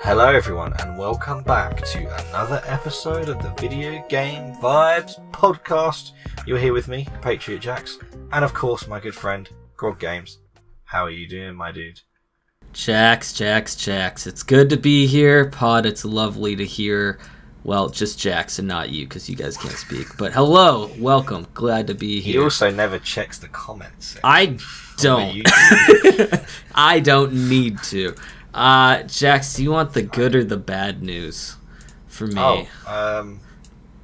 Hello everyone and welcome back to another episode of the Video Game Vibes podcast. You're here with me, PatriotJax, and of course my good friend, Grog Games. How are you doing, my dude? Jax. It's good to be here. Pod, it's lovely to hear. Well, just Jax and not you, because you guys can't speak. But hello, welcome. Glad to be here. He also never checks the comments. I don't. I don't need to. Jax, do you want the good or the bad news for me?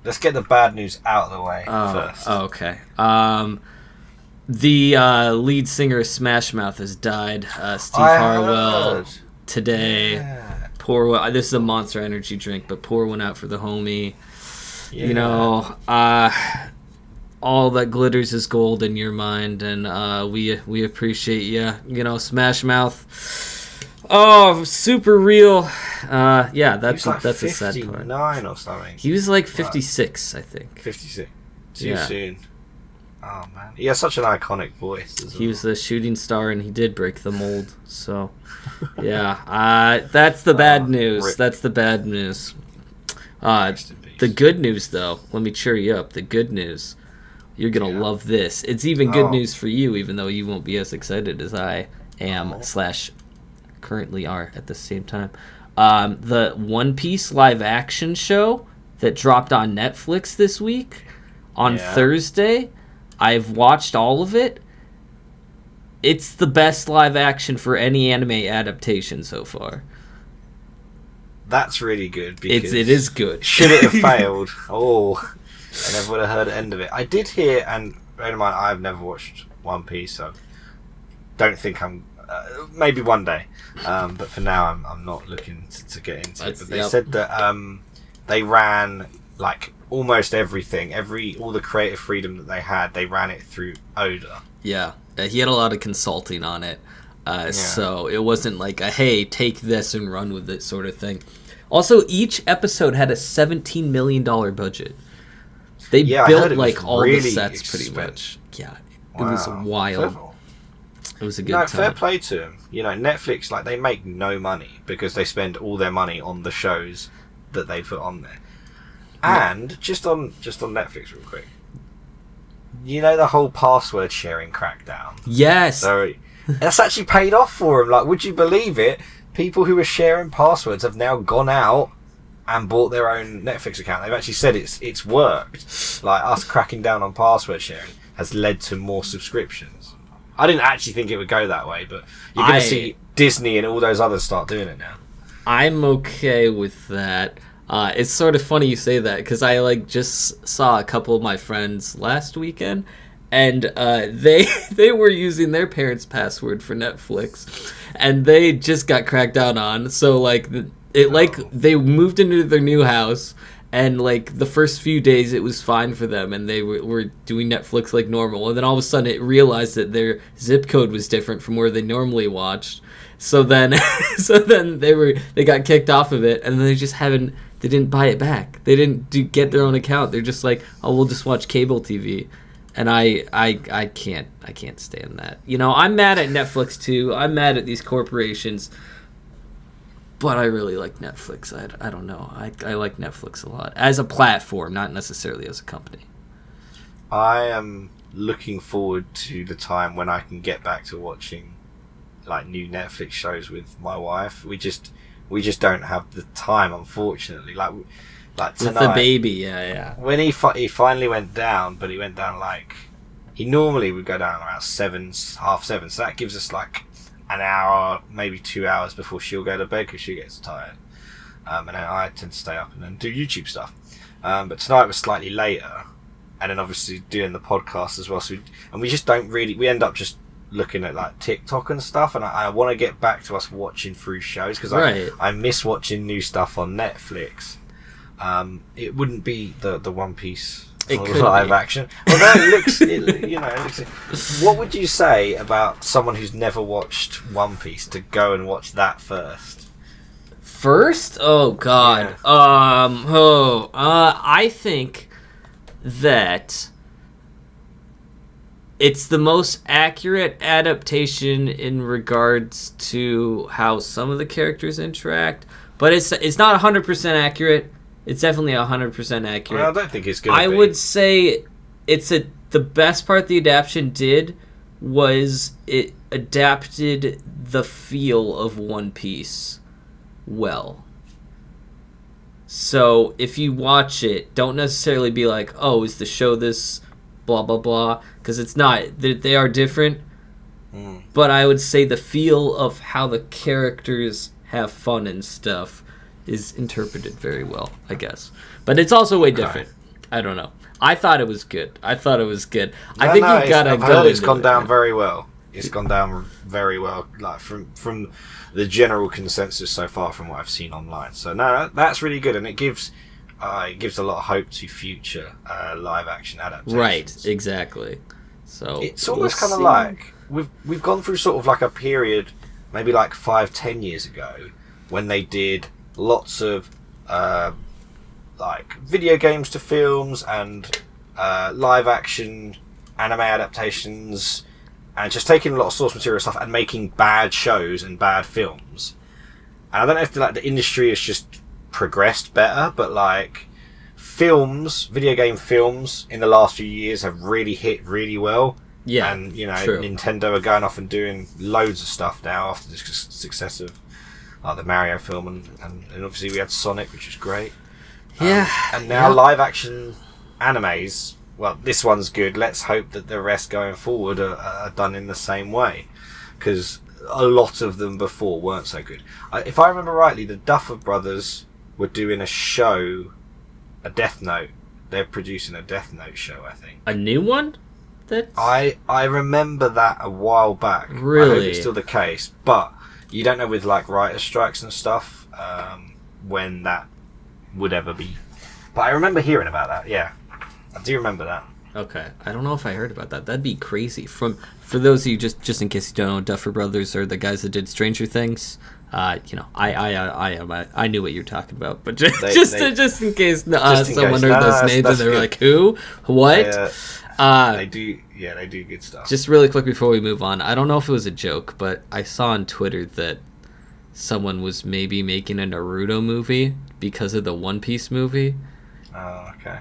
Let's get the bad news out of the way first. Oh, okay. The lead singer of Smash Mouth has died. Steve Harwell today. Yeah. This is a Monster Energy drink, but pour one out for the homie. Yeah. You know, all that glitters is gold in your mind, and we appreciate you. You know, Smash Mouth. Oh, super real. Yeah, that's like a sad part. 59 or something. He was like 56, I think. 56. Too soon. Oh man, he has such an iconic voice. He was the shooting star, and he did break the mold. So, yeah, that's the bad news. Rip. That's the bad news. The good news, though, let me cheer you up. The good news, you're gonna love this. It's even good news for you, even though you won't be as excited as I am / currently are at the same time. The One Piece live action show that dropped on Netflix this week on Thursday. I've watched all of it. It's the best live action for any anime adaptation so far. That's really good. Because it is good. Should it have failed? I never would have heard the end of it. I did hear, and bear in mind, I've never watched One Piece, so don't think I'm. Maybe one day, but for now, I'm not looking to get into it. But they said that they ran like almost everything, all the creative freedom that they had, they ran it through Oda. Yeah, he had a lot of consulting on it, so it wasn't like a hey, take this and run with it sort of thing. Also, each episode had a $17 million budget. They built like all the sets pretty much. Yeah, it was wild. It was a good time. Fair play to them. You know, Netflix, like, they make no money because they spend all their money on the shows that they put on there. And just on Netflix, real quick, you know the whole password sharing crackdown. Yes. So that's actually paid off for them. Like, would you believe it? People who were sharing passwords have now gone out and bought their own Netflix account. They've actually said it's worked. Like, us cracking down on password sharing has led to more subscriptions. I didn't actually think it would go that way, but you're going to see Disney and all those others start doing it now. I'm okay with that. It's sort of funny you say that, because I just saw a couple of my friends last weekend, and they were using their parents' password for Netflix, and they just got cracked down on. So they moved into their new house, and the first few days it was fine for them, and they were doing Netflix like normal, and then all of a sudden it realized that their zip code was different from where they normally watched. So then they got kicked off of it, and then they didn't buy it back. They didn't get their own account. They're just like, oh, we'll just watch cable TV. And I can't stand that. You know, I'm mad at Netflix too. I'm mad at these corporations. But I really like Netflix. I don't know. I like Netflix a lot. As a platform, not necessarily as a company. I am looking forward to the time when I can get back to watching new Netflix shows with my wife. We just don't have the time, unfortunately. Like tonight, with the baby, yeah. When he finally went down, but he went down he normally would go down around 7, half 7. So that gives us an hour, maybe 2 hours before she'll go to bed because she gets tired. And then I tend to stay up and then do YouTube stuff. But tonight was slightly later, and then obviously doing the podcast as well. So we just don't really. We end up just looking at TikTok and stuff, and I want to get back to us watching through shows because I miss watching new stuff on Netflix. It wouldn't be the One Piece live action. Although it looks. What would you say about someone who's never watched One Piece to go and watch that first? First? Oh God. Yeah. I think that it's the most accurate adaptation in regards to how some of the characters interact, but it's not 100% accurate. It's definitely 100% accurate. Well, I don't think it's going to be. I would say the best part the adaptation did was it adapted the feel of One Piece well. So if you watch it, don't necessarily be like, oh, is the show this blah blah blah, because it's not. They are different. But I would say the feel of how the characters have fun and stuff is interpreted very well, I guess. But it's also way different. I don't know. I thought it was good. I think you gotta go. It's gone down very well. It's gone down very well, like from the general consensus so far from what I've seen online. So no, that's really good, and it gives a lot of hope to future live action adaptations. Right, exactly. So it's almost kind of like we've gone through sort of like a period, maybe like 5-10 years ago, when they did lots of like video games to films and live action anime adaptations, and just taking a lot of source material stuff and making bad shows and bad films. And I don't know if the industry has just progressed better, but like video game films in the last few years have really hit really well. Yeah, and true. Nintendo are going off and doing loads of stuff now after the success of the Mario film, and obviously we had Sonic, which was great. Yeah, and now live action animes. Well, this one's good. Let's hope that the rest going forward are done in the same way, because a lot of them before weren't so good. If I remember rightly, the Duffer Brothers were doing a Death Note. They're producing a Death Note show, I think. A new one? I remember that a while back. Really? I hope it's still the case, but you don't know with like writer strikes and stuff when that would ever be. But I remember hearing about that. Yeah, I do remember that. Okay, I don't know if I heard about that. That'd be crazy. For those of you, just in case you don't know, Duffer Brothers are the guys that did Stranger Things. I knew what you're talking about, but just in case someone heard those names and they were like, who, what? They do good stuff. Just really quick before we move on, I don't know if it was a joke, but I saw on Twitter that someone was maybe making a Naruto movie because of the One Piece movie. Oh, okay.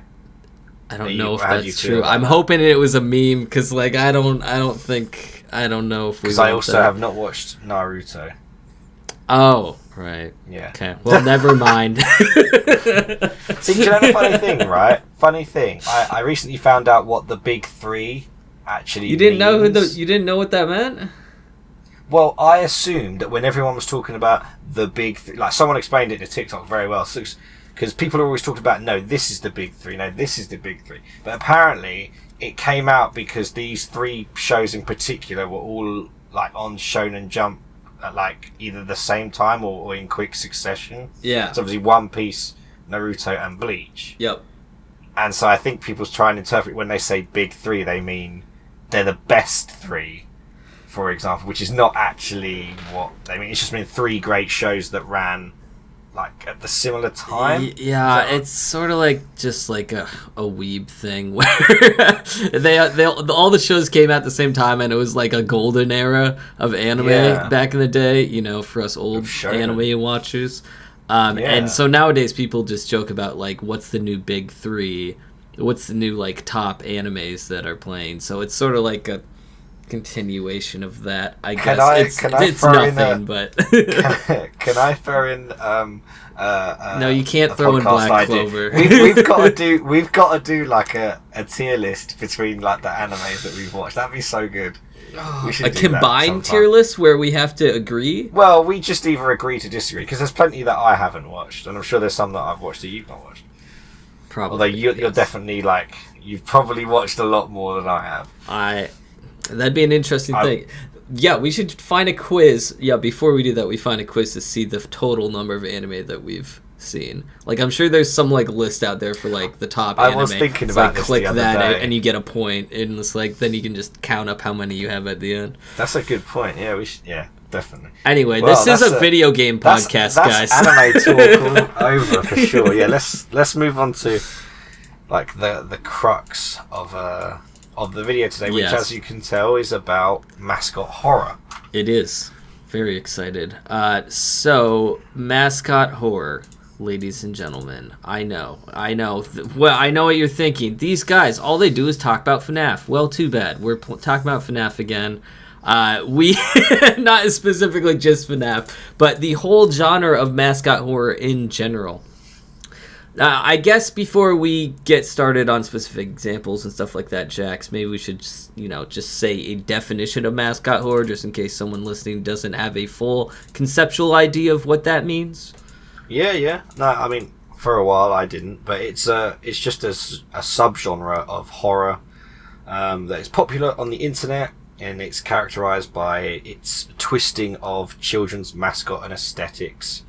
I don't know if that's true. I'm hoping it was a meme, because like I don't know if we. Because I also have not watched Naruto. Oh, right. Yeah. Okay. Well, never mind. See, you know the funny thing, right? Funny thing. I recently found out what the big three actually. You didn't means. You didn't know what that meant? Well, I assumed that when everyone was talking about the big three, like someone explained it to TikTok very well, because people are always talking about, no, this is the big three, no, this is the big three. But apparently, it came out because these three shows in particular were all like on Shonen Jump at like either the same time or in quick succession. Yeah. It's obviously One Piece, Naruto, and Bleach. Yep. And so I think people try and interpret when they say big three, they mean they're the best three, for example, which is not actually what they mean. It's just been three great shows that ran like at the similar time. Yeah, it's sort of like just like a weeb thing where they all the shows came out at the same time, and it was like a golden era of anime back in the day, for us old anime watchers. And so nowadays people just joke about like what's the new big three, what's the new like top animes that are playing. So it's sort of like a continuation of that, I guess. It's nothing, but can I throw in no, you can't throw in Black Clover. We've got to do like a tier list between like the animes that we've watched. That'd be so good. We should a combined tier list where we have to agree. Well, we just either agree to disagree, because there's plenty that I haven't watched, and I'm sure there's some that I've watched that you've not watched. Probably. Although you're definitely like, you've probably watched a lot more than I have. That'd be an interesting thing. Yeah, we should find a quiz. Yeah, before we do that, we find a quiz to see the total number of anime that we've seen. Like, I'm sure there's some like list out there for like the top anime. I was thinking about this click the other that day. and you get a point, and it's like then you can just count up how many you have at the end. That's a good point. Yeah, we should. Yeah, definitely. Anyway, this is a video game podcast, guys. That's anime talk all over for sure. Yeah, let's move on to like the crux of of the video today, which, Yes. as you can tell, is about Mascot horror. It is. Very excited. So, Mascot horror, ladies and gentlemen. I know. Well, I know what you're thinking. These guys, all they do is talk about FNAF. Well, too bad. We're talking about FNAF again. We, not specifically just FNAF, but the whole genre of Mascot horror in general. I guess before we get started on specific examples and stuff like that, Jax, maybe we should just say a definition of Mascot horror, just in case someone listening doesn't have a full conceptual idea of what that means. Yeah. No, I mean, for a while I didn't, but it's just a subgenre of horror that is popular on the internet, and it's characterized by its twisting of children's mascot and aesthetics,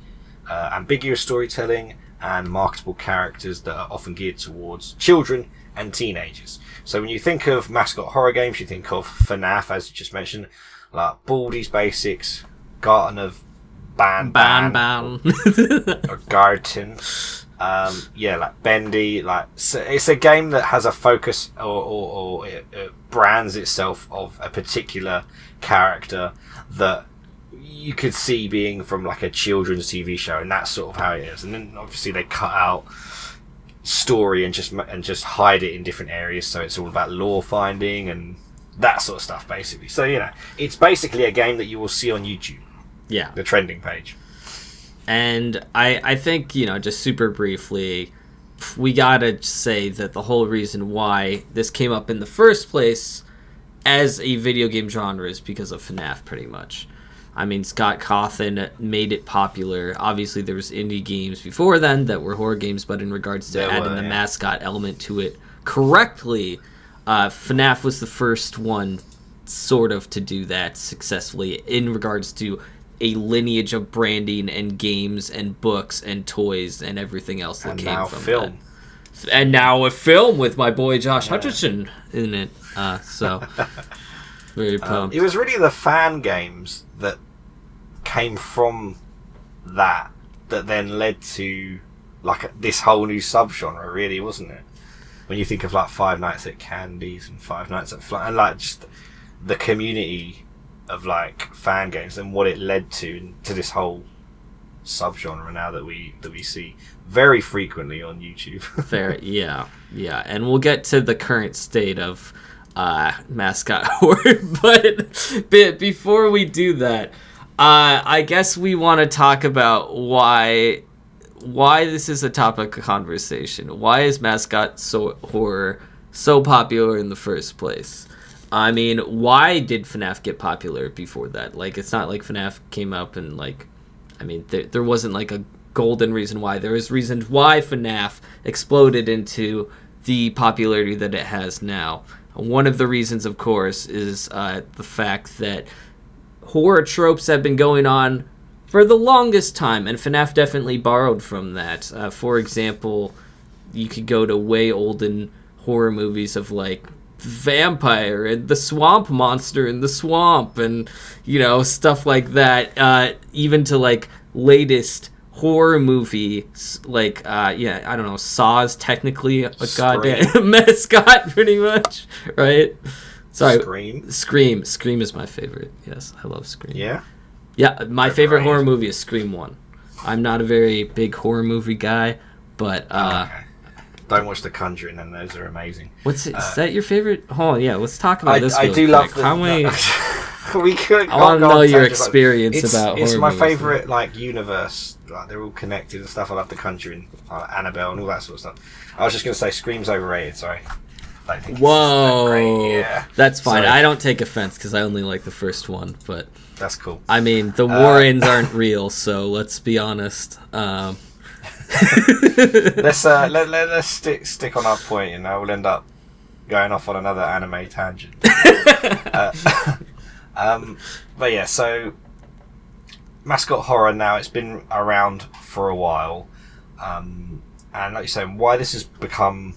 ambiguous storytelling, and marketable characters that are often geared towards children and teenagers. So when you think of Mascot horror games, you think of FNAF, as you just mentioned, like Baldi's Basics, Garten of Banban, or Garten. Like Bendy. So it's a game that has a focus, or it brands itself of a particular character that you could see being from like a children's TV show, and that's sort of how it is. And then obviously they cut out story and just hide it in different areas, so it's all about lore finding and that sort of stuff, basically. So it's basically a game that you will see on YouTube. Yeah, the trending page. And I think just super briefly, we gotta say that the whole reason why this came up in the first place as a video game genre is because of FNAF, pretty much. I mean, Scott Cawthon made it popular. Obviously, there was indie games before then that were horror games, but in regards to adding the mascot element to it correctly, FNAF was the first one sort of to do that successfully in regards to a lineage of branding and games and books and toys and everything else that came from film. That. And now a film with my boy Josh Hutcherson in it. So, very pumped. It was really the fan games that came from that then led to like this whole new subgenre, really, wasn't it? When you think of like Five Nights at Candy's and Five Nights at Fly, and like just the community of like fan games and what it led to this whole subgenre now that we see very frequently on YouTube. Fair, yeah, and we'll get to the current state of Mascot horror, but before we do that, I guess we want to talk about why this is a topic of conversation. Why is Mascot horror so popular in the first place? I mean, why did FNAF get popular before that? Like, it's not like FNAF came up and like, I mean, there wasn't like a golden reason why. There was reasons why FNAF exploded into the popularity that it has now. One of the reasons, of course, is the fact that horror tropes have been going on for the longest time, and FNAF definitely borrowed from that. For example, you could go to way olden horror movies of like vampire and the swamp monster in the swamp, and stuff like that. Even to like latest horror movie, like I don't know, Saw's technically a goddamn mascot, pretty much, right? Sorry, Scream is my favorite. Yes, I love Scream. Yeah, my favorite horror movie is Scream 1. I'm not a very big horror movie guy, but okay. Don't watch The Conjuring, and those are amazing. What's it? Is that your favorite? Oh yeah, let's talk about this. I do love How many? We could. I want to know your experience about horror It's my movies. favorite like universe. Like they're all connected and stuff. I love The Conjuring, Annabelle, and all that sort of stuff. I was just going to say Scream's overrated. Sorry. I think Whoa, great. Yeah. That's fine. Sorry. I don't take offense because I only like the first one, but that's cool. I mean, the Warrens aren't real, so let's be honest. Let's stick on our point. We'll end up going off on another anime tangent. But yeah, so Mascot horror now, it's been around for a while, and like you're saying, why this has become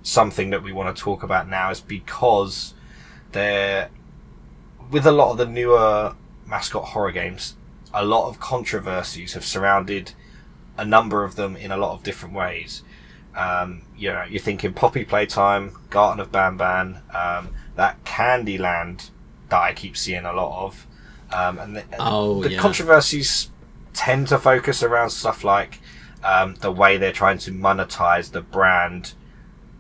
something that we want to talk about now is because with a lot of the newer Mascot horror games, a lot of controversies have surrounded a number of them in a lot of different ways, You're thinking Poppy Playtime, Garten of Banban, that Candyland that I keep seeing a lot of, and the controversies tend to focus around stuff like the way they're trying to monetize the brand,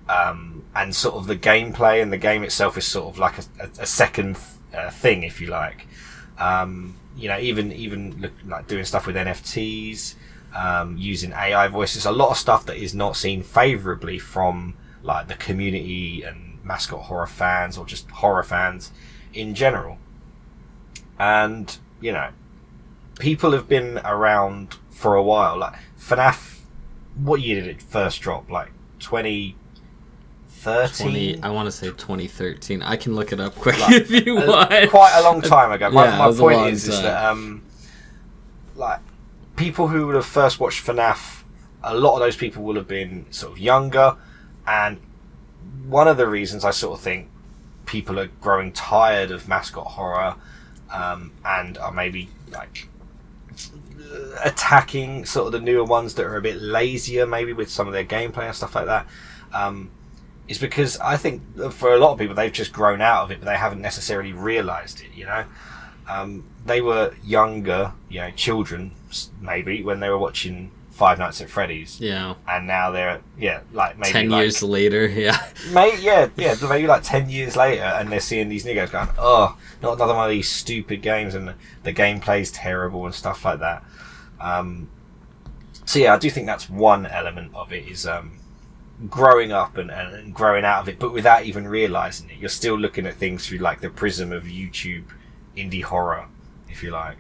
and sort of the gameplay, and the game itself is sort of like a second thing, if you like. Even like doing stuff with NFTs, using AI voices, a lot of stuff that is not seen favorably from like the community and Mascot horror fans, or just horror fans in general. And people have been around for a while. Like FNAF, what year did it first drop? Like 2013? I want to say 2013. I can look it up quick if you want. Quite a long time ago. My point is that like people who would have first watched FNAF, a lot of those people will have been sort of younger, and one of the reasons I sort of think people are growing tired of Mascot horror, and are maybe like attacking sort of the newer ones that are a bit lazier, maybe with some of their gameplay and stuff like that, is because I think for a lot of people they've just grown out of it, but they haven't necessarily realised it. They were younger, children maybe, when they were watching Five Nights at Freddy's. Yeah. And now they're like maybe 10 years later. Yeah. Maybe like 10 years later, and they're seeing these new games going, oh, not another one of these stupid games, and the gameplay's terrible and stuff like that. So I do think that's one element of it, is growing up and growing out of it, but without even realising it. You're still looking at things through like the prism of YouTube indie horror, if you like.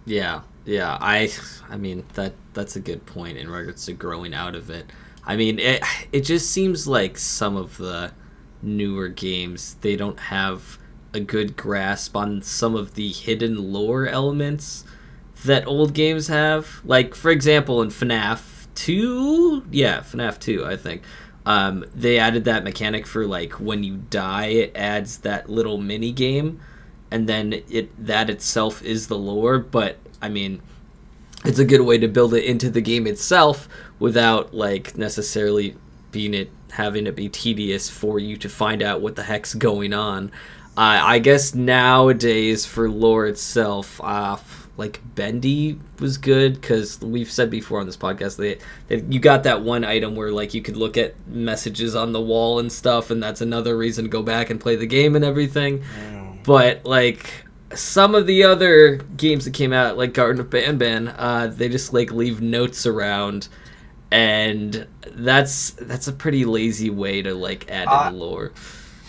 Yeah. I mean that's a good point in regards to growing out of it. I mean, it just seems like some of the newer games, they don't have a good grasp on some of the hidden lore elements that old games have. Like, for example, in FNAF 2, FNAF 2, I think, they added that mechanic for like when you die, it adds that little mini game, and then that itself is the lore. But I mean, it's a good way to build it into the game itself without like necessarily having it be tedious for you to find out what the heck's going on. I guess nowadays for lore itself, like Bendy was good, because we've said before on this podcast that you got that one item where like you could look at messages on the wall and stuff, and that's another reason to go back and play the game and everything. But like some of the other games that came out, like Garten of Banban, they just like leave notes around, and that's a pretty lazy way to like add to the lore.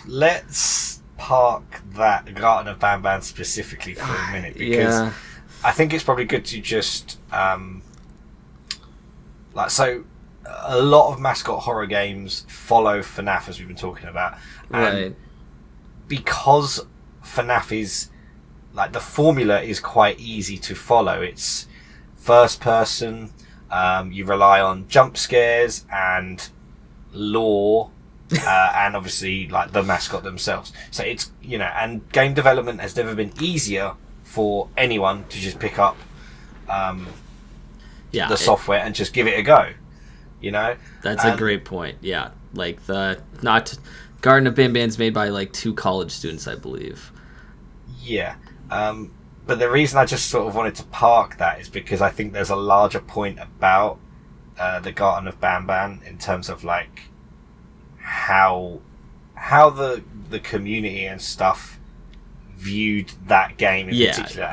Let's park that Garten of Banban specifically for a minute, because I think it's probably good to just so a lot of Mascot horror games follow FNAF, as we've been talking about, and because FNAF is like, the formula is quite easy to follow. It's first person, you rely on jump scares and lore, and obviously like the mascot themselves. So it's and game development has never been easier for anyone to just pick up the software and just give it a go. That's a great point. Yeah, like Garten of Banban's made by like 2 college students, I believe. Yeah. But the reason I just sort of wanted to park that is because I think there's a larger point about the Garten of Banban in terms of like how the community and stuff viewed that game in particular,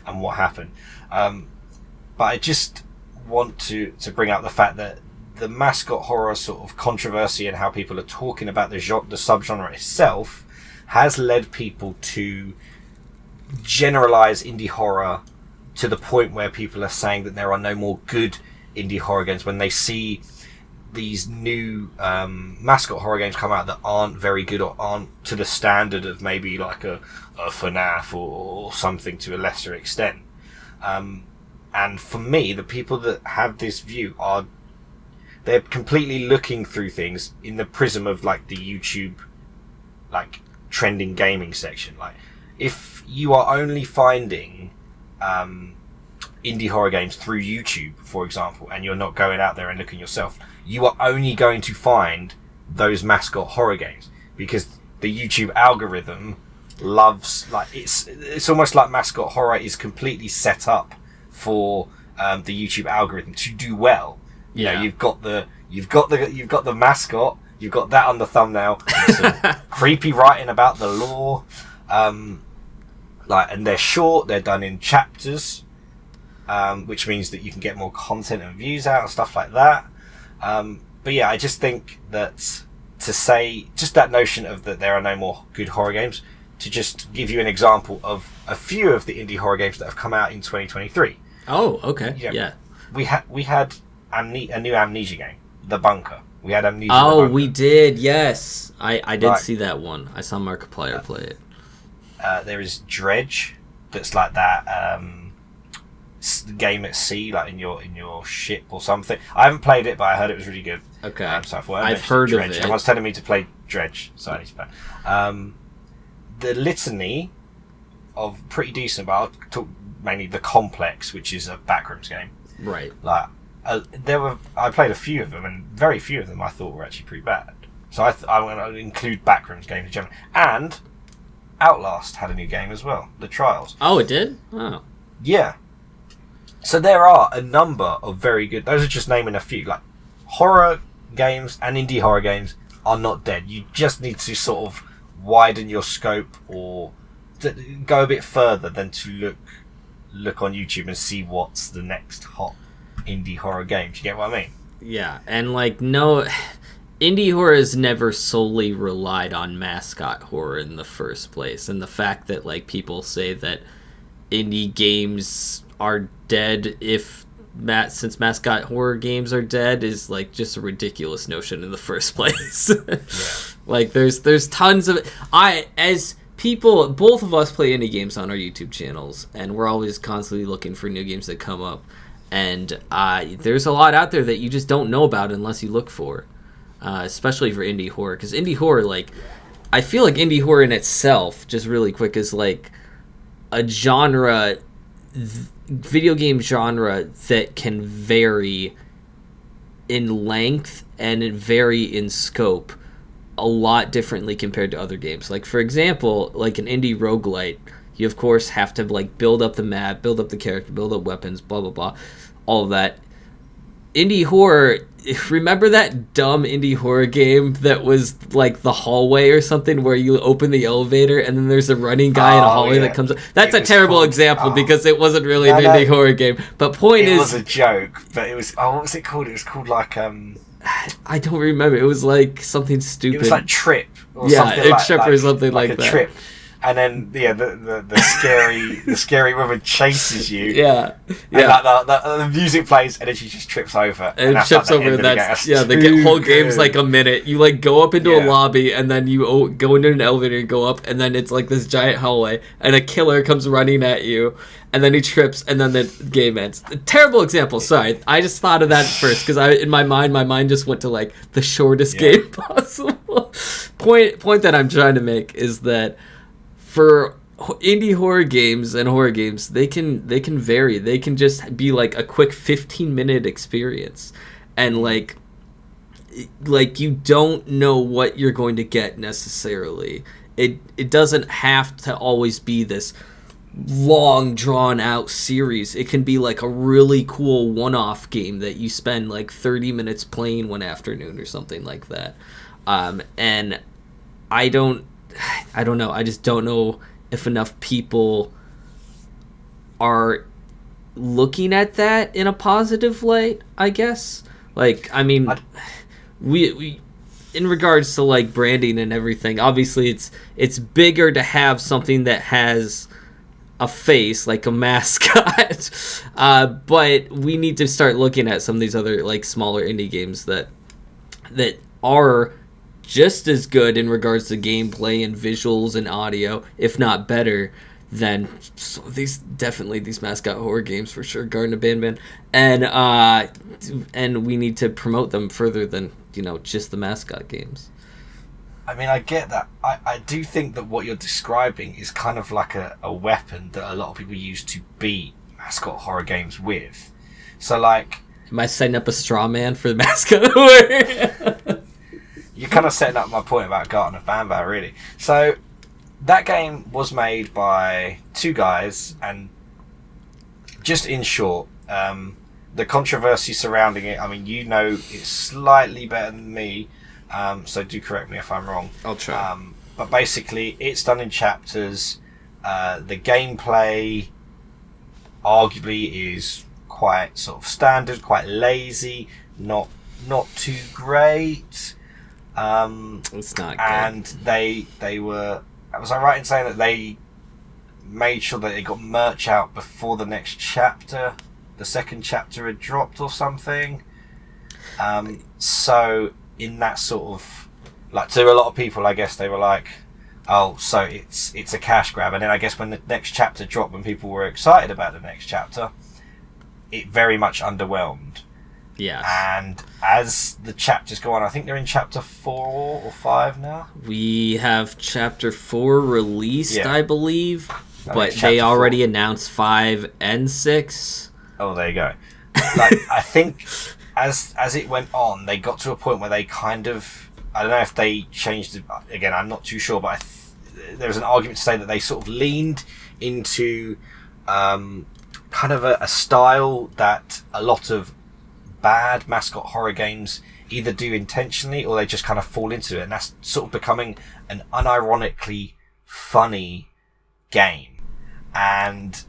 and what happened. But I just want to bring out the fact that the Mascot horror sort of controversy and how people are talking about the subgenre itself has led people to generalize indie horror to the point where people are saying that there are no more good indie horror games when they see these new Mascot horror games come out that aren't very good, or aren't to the standard of maybe like a FNAF or something to a lesser extent. And for me, the people that have this view they're completely looking through things in the prism of like the YouTube like trending gaming section. Like, if you are only finding indie horror games through YouTube, for example, and you're not going out there and looking yourself, you are only going to find those Mascot horror games, because the YouTube algorithm loves, like, it's almost like Mascot horror is completely set up for the YouTube algorithm to do well. You know, you've got the Mascot, you've got that on the thumbnail, some creepy writing about the lore, and they're short, they're done in chapters, which means that you can get more content and views out and stuff like that. But yeah, I just think that to say just that notion of that there are no more good horror games, to just give you an example of a few of the indie horror games that have come out in 2023. Oh, okay. You know, yeah. We had a new Amnesia game, The Bunker. We had Amnesia. Oh, we did. Yes, I did see that one. I saw Markiplier play it. There is Dredge, that's like that game at sea, like in your ship or something. I haven't played it, but I heard it was really good. Okay, I've heard Dredge. of it. Everyone's telling me to play Dredge, so I need to play. The Litany of pretty decent, but I'll talk mainly the Complex, which is a backrooms game. Right. Like I played a few of them, and very few of them I thought were actually pretty bad. So I'm going to include backrooms games in general. And Outlast had a new game as well, The Trials. Oh, it did? Oh. Yeah. So there are a number of very good... Those are just naming a few. Like, horror games and indie horror games are not dead. You just need to sort of widen your scope, or go a bit further than to look on YouTube and see what's the next hot indie horror game. Do you get what I mean? Yeah, and like, no... Indie horror has never solely relied on Mascot horror in the first place, and the fact that like people say that indie games are dead since Mascot horror games are dead is like just a ridiculous notion in the first place. Yeah. Like there's tons of as people, both of us play indie games on our YouTube channels, and we're always constantly looking for new games that come up, and there's a lot out there that you just don't know about unless you look for. Especially for indie horror, because indie horror, like, I feel like indie horror in itself, just really quick, is like a genre, video game genre that can vary in length and vary in scope a lot differently compared to other games. Like, for example, like an indie roguelite, you of course have to like build up the map, build up the character, build up weapons, blah blah blah, all of that. Indie horror, remember that dumb indie horror game that was like the hallway or something, where you open the elevator and then there's a running guy in a hallway that comes up? That's a terrible example because it wasn't really an indie horror game. But it was a joke, but it was, what was it called? It was called like I don't remember. It was like something stupid. It was like Trip or something Trip or something like that. Trip. And then the scary woman chases you. Yeah, and like the music plays, and then she just trips over. And trips over. The whole game's like a minute. You like go up into a lobby, and then you go into an elevator and go up, and then it's like this giant hallway, and a killer comes running at you, and then he trips, and then the game ends. A terrible example. Sorry, I just thought of that first because in my mind just went to like the shortest game possible. Point that I'm trying to make is that for indie horror games and horror games, they can vary. They can just be like a quick 15-minute experience, and like you don't know what you're going to get necessarily. It doesn't have to always be this long drawn out series. It can be like a really cool one-off game that you spend like 30 minutes playing one afternoon or something like that. And I don't know. I just don't know if enough people are looking at that in a positive light, I guess. Like, I mean, we in regards to like branding and everything, obviously it's bigger to have something that has a face like a mascot. But we need to start looking at some of these other like smaller indie games that are just as good in regards to gameplay and visuals and audio, if not better, than these Mascot horror games for sure, Garten of Banban, and we need to promote them further than just the Mascot games. I mean, I get that. I do think that what you're describing is kind of like a weapon that a lot of people use to beat Mascot horror games with. So, like... Am I setting up a straw man for the Mascot? You're kind of setting up my point about Garten of Banban, really. So, that game was made by two guys, and just in short, the controversy surrounding it, I mean, you know it slightly better than me, so do correct me if I'm wrong. I'll try. But basically, it's done in chapters. The gameplay, arguably, is quite sort of standard, quite lazy, not too great. It's not good. And they were... Was I right in saying that they made sure that they got merch out before the next chapter? The second chapter had dropped or something? So, in that sort of... Like, to a lot of people, I guess, they were like, oh, so it's a cash grab. And then I guess when the next chapter dropped, when people were excited about the next chapter, it very much underwhelmed. Yeah. And as the chapters go on, I think they're in chapter 4 or 5 now. We have chapter 4 released, Yeah. I believe, No, but chapter they already 4. announced 5 and 6. Oh, there you go. Like, I think as it went on, they got to a point where they kind of... I don't know if they changed it. Again, I'm not too sure, but there was an argument to say that they sort of leaned into kind of a style that a lot of bad Mascot horror games either do intentionally or they just kind of fall into it, and that's sort of becoming an unironically funny game. And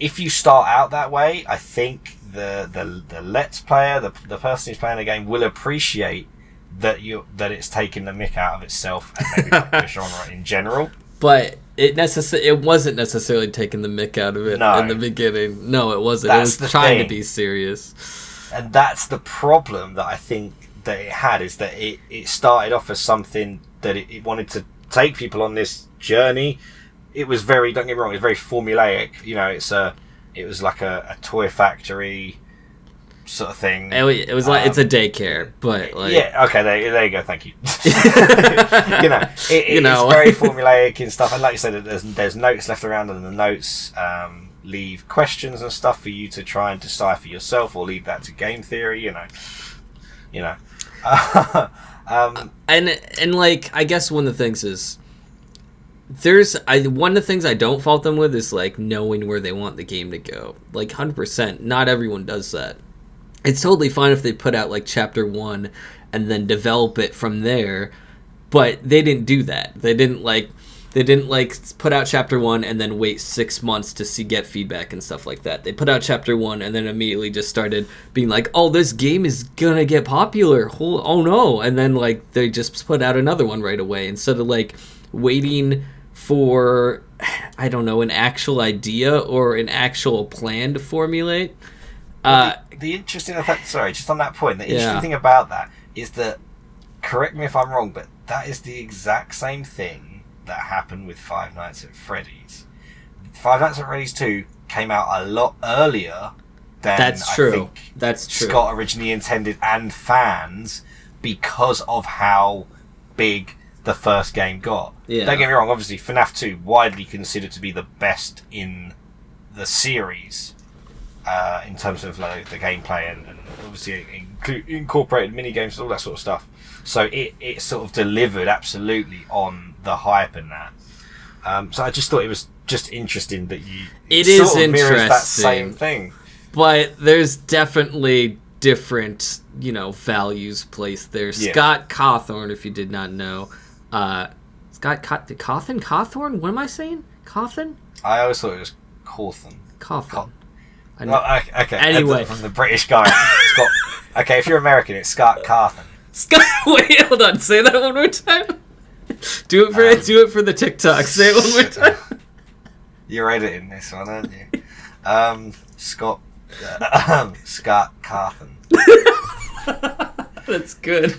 if you start out that way, I think the Let's Player, the person who's playing the game, will appreciate that it's taking the mick out of itself and maybe like the genre in general. But it wasn't necessarily taking the mick out of it in the beginning. No, it wasn't. It was trying to be serious. And that's the problem that I think that it had, is that it started off as something that it wanted to take people on this journey. It was very, don't get me wrong, it was very formulaic. You know, it was like a toy factory sort of thing. It was like it's a daycare, but like yeah, okay, there you go, thank you. It's very formulaic and stuff, and like you said, there's notes left around, and the notes leave questions and stuff for you to try and decipher yourself, or leave that to game theory. And like, I guess one of the things is one of the things I don't fault them with is like knowing where they want the game to go. Like 100%, not everyone does that. It's totally fine if they put out like chapter 1 and then develop it from there, but they didn't do that. They didn't put out chapter 1 and then wait 6 months to get feedback and stuff like that. They put out chapter 1 and then immediately just started being like, oh, this game is gonna get popular, oh no, and then like they just put out another one right away instead of like waiting for, I don't know, an actual idea or an actual plan to formulate. The interesting effect, sorry, just on that point, the interesting thing about that is that, correct me if I'm wrong, but that is the exact same thing that happened with Five Nights at Freddy's. Five Nights at Freddy's 2 came out a lot earlier than I think Scott originally intended, and fans, because of how big the first game got. Yeah. Don't get me wrong, obviously FNAF 2 widely considered to be the best in the series in terms of like the gameplay and obviously incorporated mini games and all that sort of stuff. So it sort of delivered absolutely on the hype and that. So I just thought it was just interesting that it is sort of mirrors interesting, that same thing. But there's definitely different, values placed there. Yeah. Scott Cawthorn, if you did not know, Cawthorn? What am I saying? Cawthon? I always thought it was Cawthon. Okay. Anyway, from the British guy, Scott. Okay, if you're American, it's Scott Cawthon. Scott, wait, hold on. Say that one more time. Do it for the TikTok. Say it one more time. You're editing this one, aren't you? Scott Cawthon. That's good.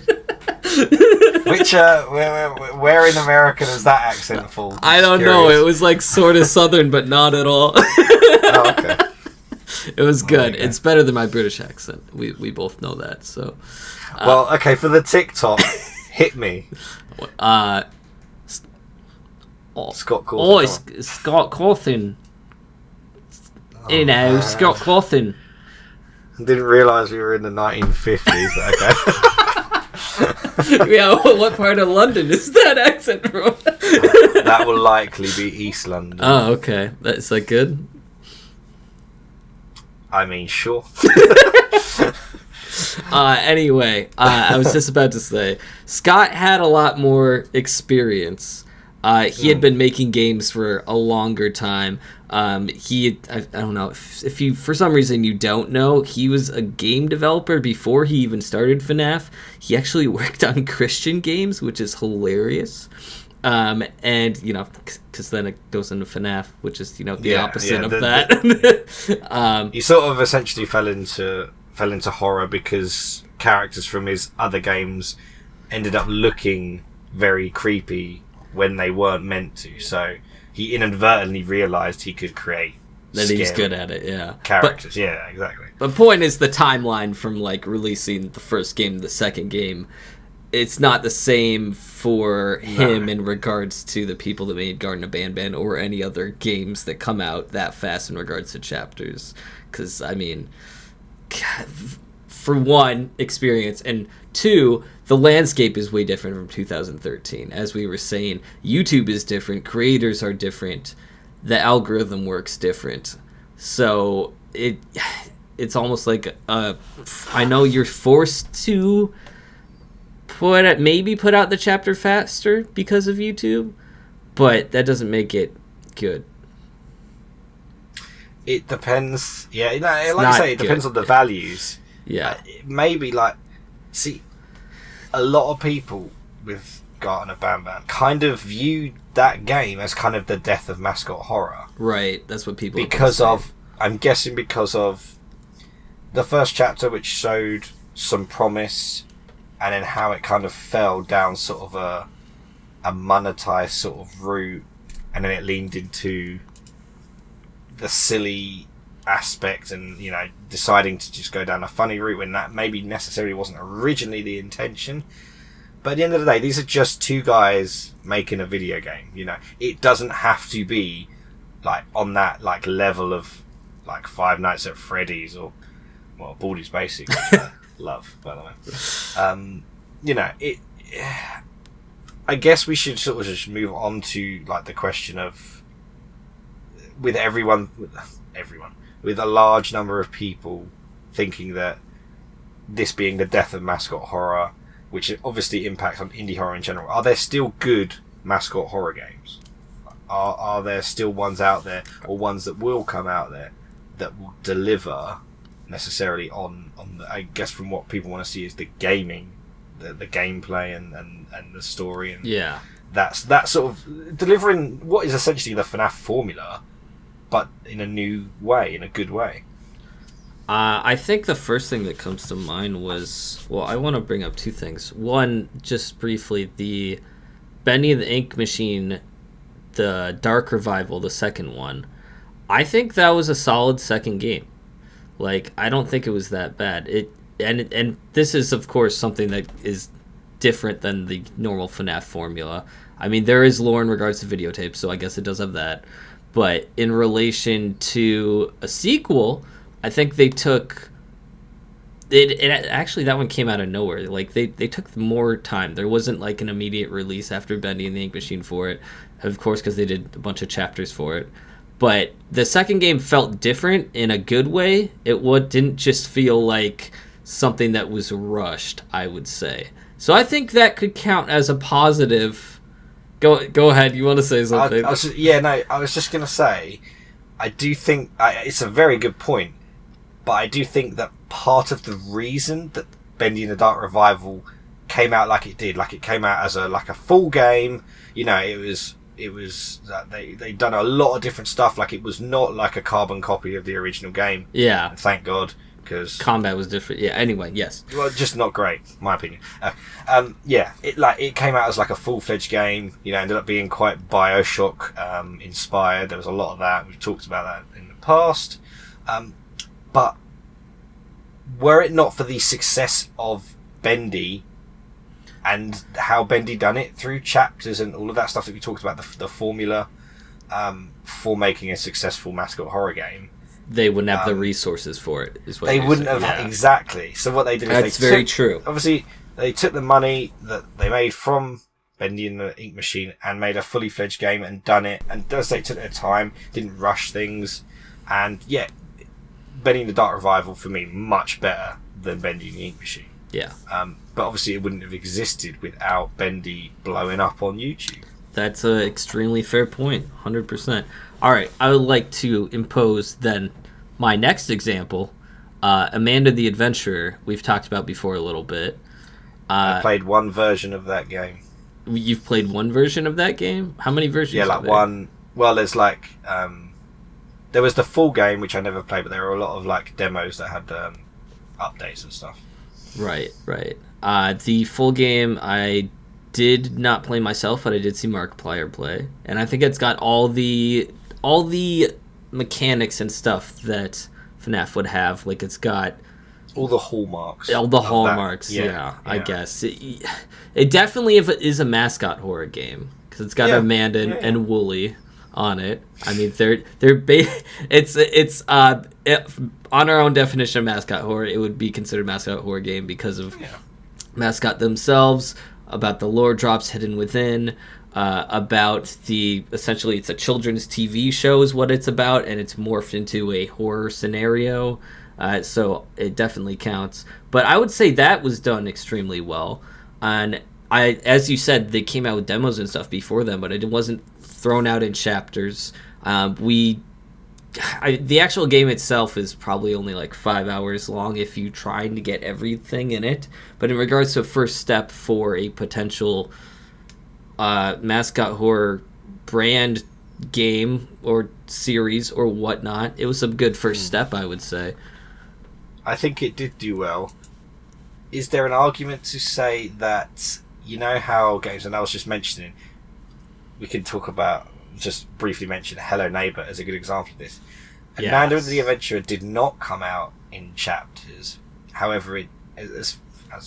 Which where in America does that accent fall? I don't know. It was like sort of southern, but not at all. Oh, okay. It was good. It's better than my British accent. We both know that. So. Well, okay. For the TikTok, hit me. Scott Cawthon. Oh, Scott Cawthon. You know, Scott Cawthon. Didn't realise we were in the 1950s. Okay. Yeah, what part of London is that accent from? That will likely be East London. Oh, okay. Is that good? I mean, sure. Anyway, I was just about to say, Scott had a lot more experience. He had been making games for a longer time. I don't know, if you, for some reason you don't know, he was a game developer before he even started FNAF. He actually worked on Christian games, which is hilarious. And, you know, because then it goes into FNAF, which is, you know, the opposite of that. He sort of essentially fell into horror because characters from his other games ended up looking very creepy when they weren't meant to. So he inadvertently realised he could create that he's good at it, yeah. Characters, yeah, exactly. The point is the timeline from, like, releasing the first game to the second game, it's not the same for him in regards to the people that made Garten of Banban or any other games that come out that fast in regards to chapters. Because, I mean, for one, experience, and two, the landscape is way different from 2013. As we were saying, YouTube is different, creators are different, the algorithm works different. So it's almost like I know you're forced to put out the chapter faster because of YouTube, but that doesn't make it good. It depends. Yeah, like I say, it depends on the values. Yeah. Maybe, like, see, a lot of people with Garten of Banban kind of view that game as kind of the death of Mascot horror. Right, that's what people I'm guessing because of the first chapter, which showed some promise, and then how it kind of fell down sort of a monetized sort of route, and then it leaned into the silly aspect, and, you know, deciding to just go down a funny route when that maybe necessarily wasn't originally the intention. But at the end of the day, these are just two guys making a video game. You know, it doesn't have to be like on that like level of like Five Nights at Freddy's or, well, Baldi's Basics, which I love, by the way. You know, I guess we should sort of just move on to like the question of, with a large number of people thinking that this being the death of Mascot horror, which obviously impacts on indie horror in general, are there still good Mascot horror games? Are there still ones out there, or ones that will come out there, that will deliver necessarily on the, I guess from what people want to see is the gaming, the gameplay and the story, and that's that sort of delivering what is essentially the FNAF formula, but in a new way, in a good way. I think the first thing that comes to mind was, well, I want to bring up two things. One, just briefly, the Bendy and the Ink Machine, the Dark Revival, the second one. I think that was a solid second game. Like, I don't think it was that bad. And this is, of course, something that is different than the normal FNAF formula. I mean, there is lore in regards to videotapes, so I guess it does have that. But in relation to a sequel, I think they took it actually, that one came out of nowhere. Like, they took more time. There wasn't like an immediate release after Bendy and the Ink Machine for it, of course, because they did a bunch of chapters for it. But the second game felt different in a good way. It didn't just feel like something that was rushed, I would say. So I think that could count as a positive. Go ahead. You want to say something? I was just going to say, I do think it's a very good point, but I do think that part of the reason that Bendy and the Dark Revival came out like it did, like it came out as a full game, you know, it was that they'd done a lot of different stuff. Like, it was not like a carbon copy of the original game. Yeah. And thank God, because combat was different. Yeah. Anyway, yes. Well, just not great, my opinion. It came out as like a full-fledged game. You know, ended up being quite BioShock inspired. There was a lot of that. We've talked about that in the past. But were it not for the success of Bendy and how Bendy done it through chapters and all of that stuff that we talked about, the formula for making a successful Mascot horror game, they wouldn't have the resources for it. Is what they wouldn't saying. have exactly. So what they did That's is they very took, true. Obviously, they took the money that they made from Bendy and the Ink Machine and made a fully fledged game and done it. And as they took their time, didn't rush things, and yeah, Bendy and the Dark Revival for me much better than Bendy and the Ink Machine. Yeah. But obviously, it wouldn't have existed without Bendy blowing up on YouTube. That's an extremely fair point, 100%. All right, I would like to impose then my next example, Amanda the Adventurer. We've talked about before a little bit. I played one version of that game. You've played one version of that game? How many versions? Yeah, like one. Well, there's like there was the full game, which I never played, but there were a lot of like demos that had updates and stuff. Right. The full game I did not play myself, but I did see Markiplier play, and I think it's got all the mechanics and stuff that FNAF would have. Like, it's got all the hallmarks. All the hallmarks, yeah. I guess it definitely is a mascot horror game because it's got Amanda and Wooly on it. I mean, it's on our own definition of mascot horror, it would be considered a mascot horror game because of mascot themselves, about the lore drops hidden within, about essentially it's a children's TV show is what it's about, and it's morphed into a horror scenario. So it definitely counts. But I would say that was done extremely well. And as you said, they came out with demos and stuff before them, but it wasn't thrown out in chapters. The actual game itself is probably only like 5 hours long if you're trying to get everything in it. But in regards to a first step for a potential mascot horror brand game or series or whatnot, it was a good first step, I would say. I think it did do well. Is there an argument to say that, you know how games, and I was just mentioning, we can talk about, just briefly mention Hello Neighbor as a good example of this. Amanda and the Adventurer did not come out in chapters. However, it, as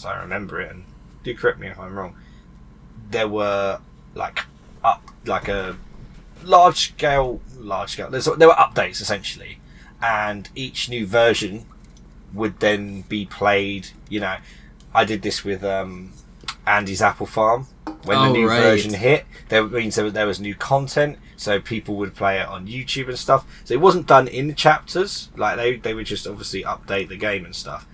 I remember it, and do correct me if I'm wrong, there were a large scale. There were updates essentially, and each new version would then be played. You know, I did this with Andy's Apple Farm. When the new version hit, there means there was new content, so people would play it on YouTube and stuff. So it wasn't done in chapters, like they would just obviously update the game and stuff.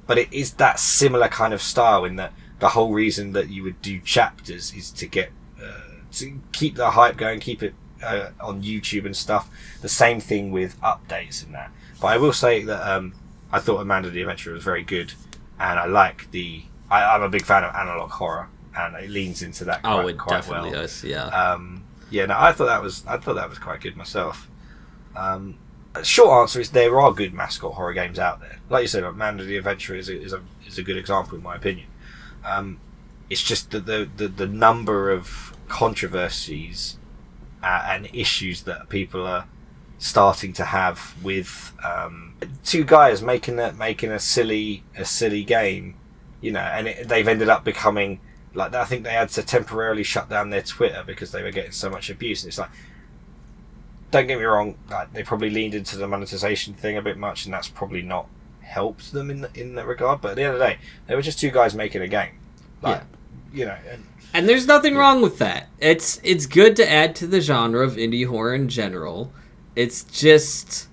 But it is that similar kind of style in that the whole reason that you would do chapters is to get to keep the hype going, keep it on YouTube and stuff. The same thing with updates and that. But I will say that I thought Amanda the Adventurer was very good, and I like I'm a big fan of analog horror, and it leans into that quite definitely well. Does, yeah. I thought that was quite good myself. Short answer is there are good mascot horror games out there. Like you said, Amanda the Adventurer is a good example in my opinion. It's just that the number of controversies and issues that people are starting to have with two guys making a silly game, you know, and they've ended up becoming like, I think they had to temporarily shut down their Twitter because they were getting so much abuse. And it's like, don't get me wrong, like, they probably leaned into the monetization thing a bit much, and that's probably not helped them in that regard. But at the end of the day, they were just two guys making a game, you know. And there's nothing wrong with that. It's good to add to the genre of indie horror in general. It's just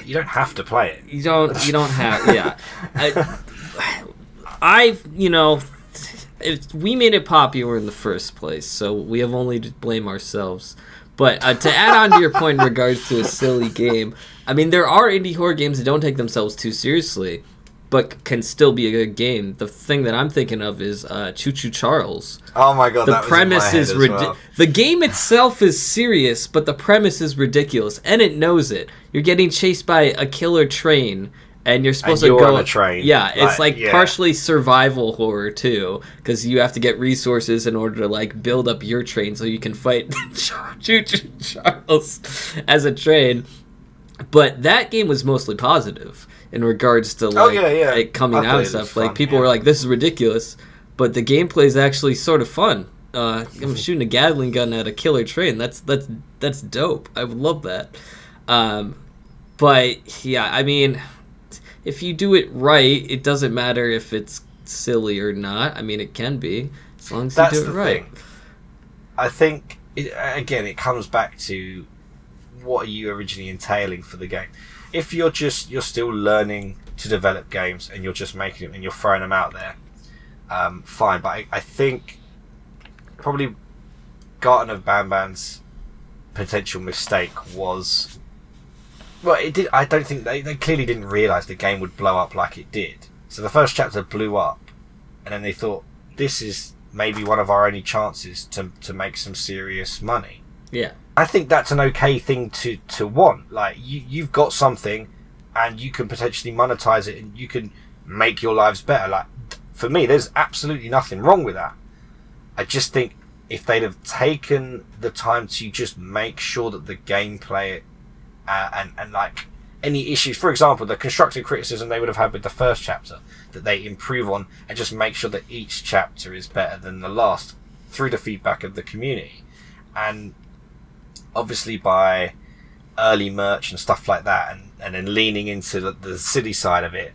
you don't have to play it. You don't have we made it popular in the first place, so we have only to blame ourselves. But to add on to your point in regards to a silly game, I mean, there are indie horror games that don't take themselves too seriously, but can still be a good game. The thing that I'm thinking of is Choo Choo Charles. Oh my god, the premise is ridiculous. The game itself is serious, but the premise is ridiculous, and it knows it. You're getting chased by a killer train, and you're supposed to go on a train. Yeah, it's partially survival horror too, because you have to get resources in order to like build up your train so you can fight Choo Choo Charles as a train. But that game was mostly positive in regards to it coming out and stuff. Like, people were like, "This is ridiculous," but the gameplay is actually sort of fun. I'm shooting a Gatling gun at a killer train. That's dope. I would love that. But yeah, I mean, if you do it right, it doesn't matter if it's silly or not. I mean, it can be, as long as you do it right. Thing. I think, it comes back to what are you originally entailing for the game. If you're still learning to develop games and you're just making them and you're throwing them out there, fine. But I think probably Garten of Banban's potential mistake was, well, it did. I don't think they clearly didn't realise the game would blow up like it did. So the first chapter blew up, and then they thought, this is maybe one of our only chances to make some serious money. Yeah. I think that's an okay thing to want. Like, you've got something, and you can potentially monetize it, and you can make your lives better. Like, for me, there's absolutely nothing wrong with that. I just think if they'd have taken the time to just make sure that the gameplay and like any issues, for example, the constructive criticism they would have had with the first chapter, that they improve on and just make sure that each chapter is better than the last through the feedback of the community. And obviously by early merch and stuff like that, and then leaning into the city side of it,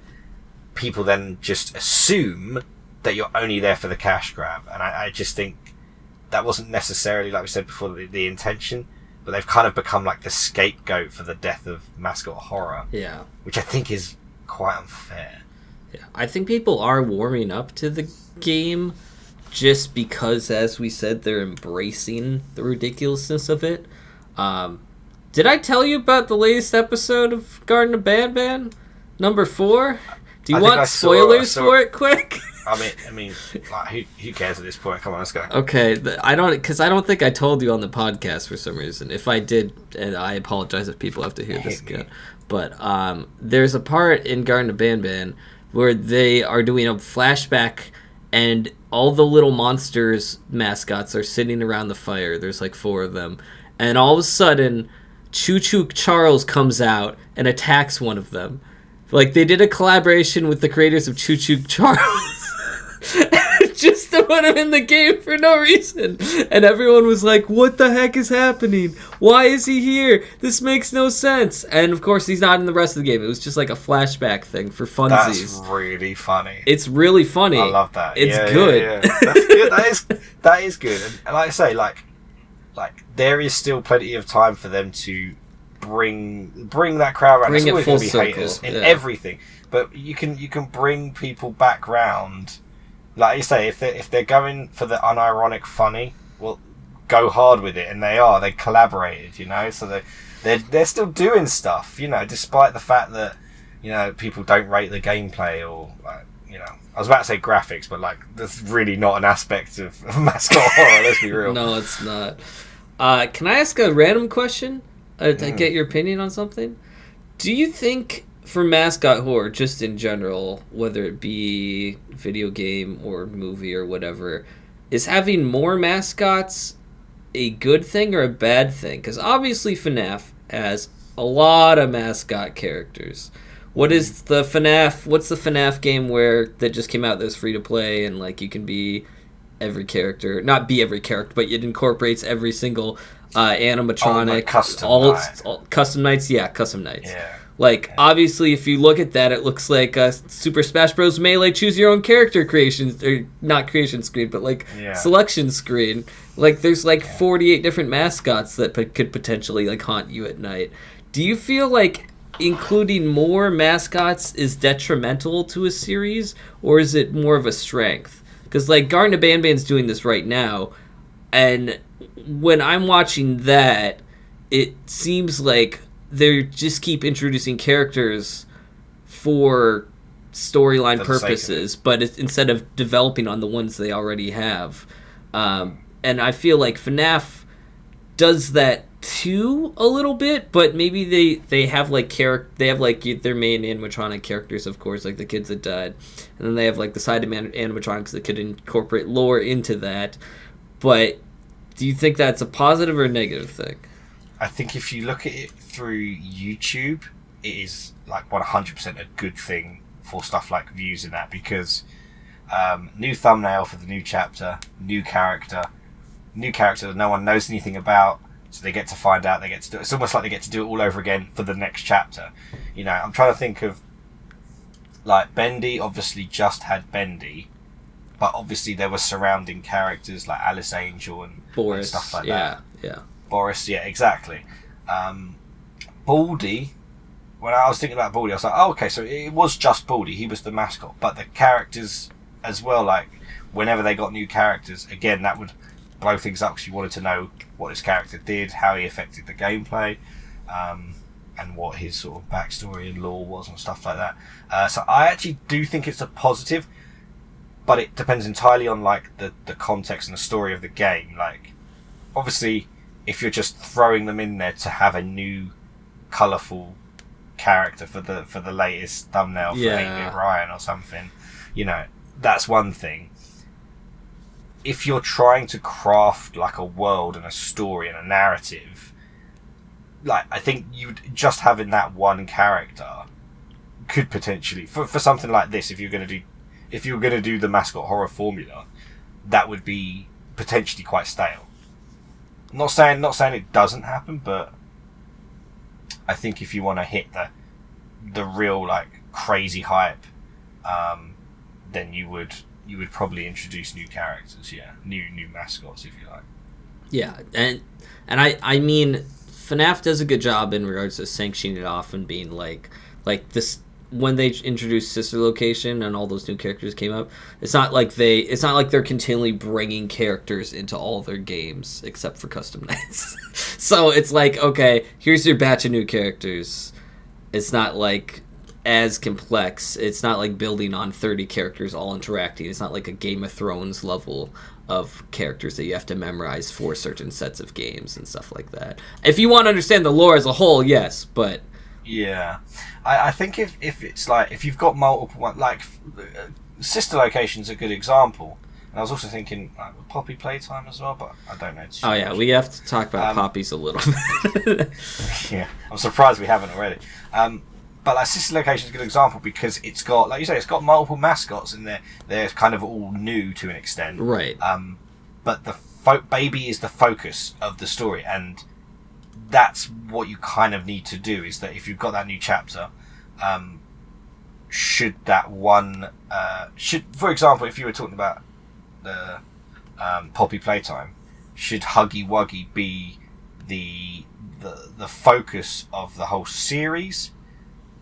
people then just assume that you're only there for the cash grab. And I just think that wasn't necessarily, like we said before, the intention, but they've kind of become like the scapegoat for the death of Mascot Horror. Yeah. Which I think is quite unfair. Yeah. I think people are warming up to the game just because, as we said, they're embracing the ridiculousness of it. Did I tell you about the latest episode of Garten of Banban? Number 4? Do you want spoilers for it quick? I mean, like, who cares at this point? Come on, let's go. Okay, I don't think I told you on the podcast for some reason. If I did, and I apologize if people have to hear this again. But there's a part in Garten of Banban where they are doing a flashback, and all the little monsters mascots are sitting around the fire. There's like 4 of them, and all of a sudden, Choo Choo Charles comes out and attacks one of them. Like, they did a collaboration with the creators of Choo Choo Charles. Just to put him in the game for no reason. And everyone was like, what the heck is happening? Why is he here? This makes no sense. And of course, he's not in the rest of the game. It was just like a flashback thing for funsies. That's really funny. It's really funny. I love that. It's good. Yeah. That's good. That is good. And like I say, like there is still plenty of time for them to bring that crowd around. Bring There's it full always gonna be circle. haters in everything. But you can bring people back round. Like you say, if they're going for the unironic funny, well, go hard with it, and they collaborated, you know. So they're still doing stuff, you know, despite the fact that, you know, people don't rate the gameplay or, like, you know, I was about to say graphics, but like that's really not an aspect of Mascot Horror. Let's be real. No, it's not. Can I ask a random question to get your opinion on something? Do you think, for Mascot Horror, just in general, whether it be video game or movie or whatever, is having more mascots a good thing or a bad thing? Because obviously FNAF has a lot of mascot characters. What's the FNAF game that just came out that's free to play, and like you can be every character, not be every character, but it incorporates every single animatronic, custom nights. Yeah, custom nights. Yeah. Like, obviously, if you look at that, it looks like a Super Smash Bros. Melee choose your own character creation, or not creation screen, but like selection screen. Like, there's like 48 different mascots that could potentially like haunt you at night. Do you feel like including more mascots is detrimental to a series, or is it more of a strength? Because like Garten of Banban's doing this right now, and when I'm watching that, it seems like they just keep introducing characters for storyline purposes, but instead of developing on the ones they already have. And I feel like FNAF does that too a little bit, but maybe they have like they have like their main animatronic characters, of course, like the kids that died, and then they have like the side animatronics that could incorporate lore into that. But do you think that's a positive or a negative thing? I think if you look at it through YouTube, it is like 100% a good thing for stuff like views in that, because new thumbnail for the new chapter, new character that no one knows anything about, So they get to find out. They get to do. It's almost like they get to do it all over again for the next chapter. You know, I'm trying to think of like Bendy. Obviously, just had Bendy, but obviously there were surrounding characters like Alice Angel and Boris, and stuff like that. Yeah. Boris, yeah, exactly. Baldy. When I was thinking about Baldy, I was like, oh, okay, so it was just Baldy. He was the mascot, but the characters as well. Like whenever they got new characters, again, that would blow things up because you wanted to know what his character did, how he affected the gameplay, and what his sort of backstory and lore was and stuff like that. So I actually do think it's a positive, but it depends entirely on like the context and the story of the game. Like, obviously, if you're just throwing them in there to have a new, colourful character for the latest thumbnail for 8-Bit Ryan or something, you know, that's one thing. If you're trying to craft like a world and a story and a narrative, like I think you'd just having that one character could potentially for something like this, if you're gonna do the mascot horror formula, that would be potentially quite stale. Not saying it doesn't happen, but I think if you want to hit the real like crazy hype, then you would probably introduce new characters, new mascots, if you like. Yeah, and I mean, FNAF does a good job in regards to sanctioning it off and being like this. When they introduced Sister Location and all those new characters came up, it's not like they're continually bringing characters into all their games except for custom nights. So it's like, okay, here's your batch of new characters. It's not like as complex. It's not like building on 30 characters all interacting. It's not like a Game of Thrones level of characters that you have to memorize for certain sets of games and stuff like that. If you want to understand the lore as a whole, yes, but yeah, I think if it's like if you've got multiple, like Sister Location's a good example. And I was also thinking like, Poppy Playtime as well, but I don't know. Oh yeah, we have to talk about poppies a little bit. Yeah, I'm surprised we haven't already. But like Sister Location is a good example because it's got, like you say, it's got multiple mascots and they're kind of all new to an extent. Right. But the baby is the focus of the story, and that's what you kind of need to do. Is that if you've got that new chapter, should that one for example, if you were talking about the Poppy Playtime, should Huggy Wuggy be the focus of the whole series?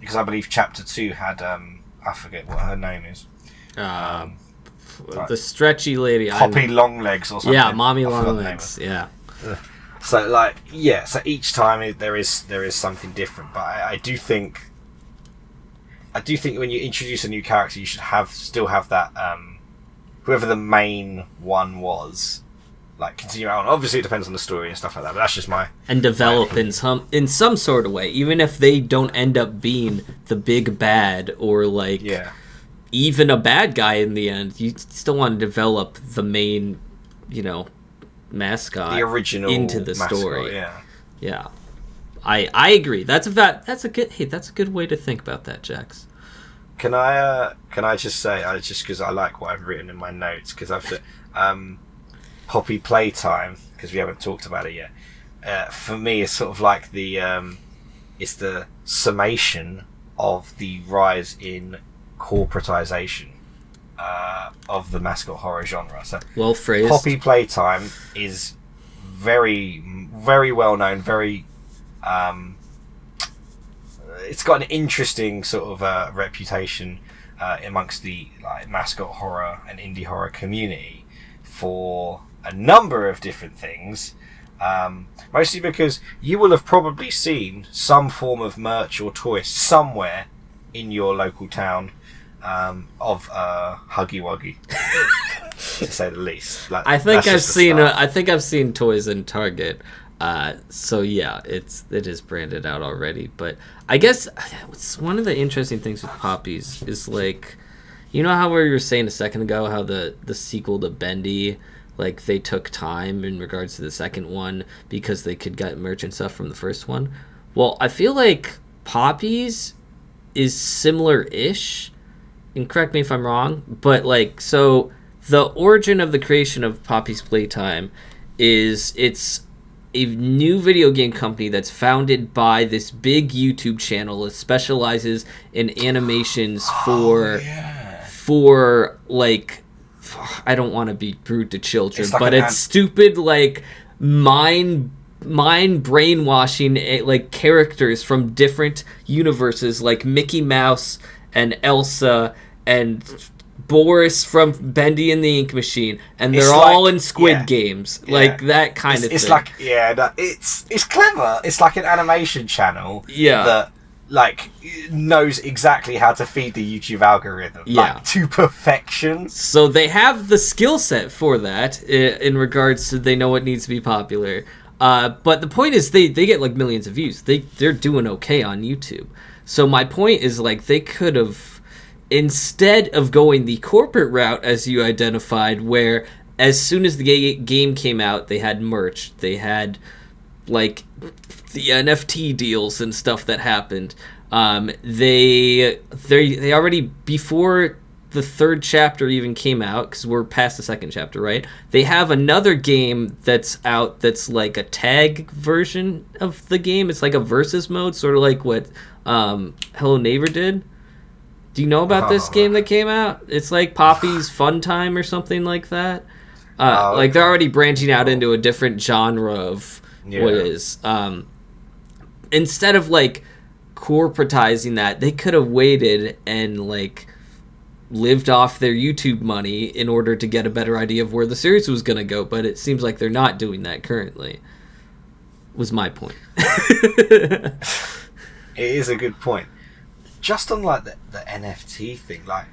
Because I believe Chapter 2 had I forget what her name is. The stretchy lady. Poppy Longlegs or something. Yeah, Mommy Longlegs. Yeah. So like so each time there is something different, but I do think when you introduce a new character, you should still have that whoever the main one was, like continue on. Obviously, it depends on the story and stuff like that. But that's just and develop in some sort of way, even if they don't end up being the big bad or like even a bad guy in the end. You still want to develop the main, mascot, the original into the mascot, story. Yeah. I agree. That's a good way to think about that, Jax. Can I just say, just because I like what I've written in my notes, because I've said Poppy Playtime, because we haven't talked about it yet. For me, it's sort of like it's the summation of the rise in corporatization of the mascot horror genre. So, well phrased. Poppy Playtime is very, very well known. Very, it's got an interesting sort of reputation amongst the mascot horror and indie horror community for a number of different things. Mostly because you will have probably seen some form of merch or toy somewhere in your local town of Huggy Wuggy, to say the least. I think I've seen toys in Target. So yeah, it is branded out already. But I guess one of the interesting things with Poppies is like, how we were saying a second ago how the sequel to Bendy, like they took time in regards to the second one because they could get merch and stuff from the first one. Well, I feel like Poppies is similar-ish, and correct me if I'm wrong, but like, so the origin of the creation of Poppy's Playtime is it's a new video game company that's founded by this big YouTube channel that specializes in animations for like, I don't want to be rude to children, but it's stupid, like mind brainwashing, like characters from different universes, like Mickey Mouse and Elsa and Boris from Bendy and the Ink Machine, and they're all in Squid Games, like that kind of thing. It's like, it's clever. It's like an animation channel that like knows exactly how to feed the YouTube algorithm, like to perfection. So they have the skill set for that in regards to they know what needs to be popular. But the point is they get like millions of views. They're doing okay on YouTube. So my point is, like, they could have, instead of going the corporate route, as you identified, where as soon as the game came out, they had merch, they had like the NFT deals and stuff that happened. They already, before the third chapter even came out, because we're past the second chapter, right? They have another game that's out that's like a tag version of the game. It's like a versus mode, sort of like what Hello Neighbor did. Do you know about this game that came out? It's like Poppy's Fun Time or something like that. Like they're already branching out into a different genre of what it is. Instead of like corporatizing that, they could have waited and like lived off their YouTube money in order to get a better idea of where the series was going to go, but it seems like they're not doing that currently. Was my point. It is a good point. Just on like the NFT thing, like,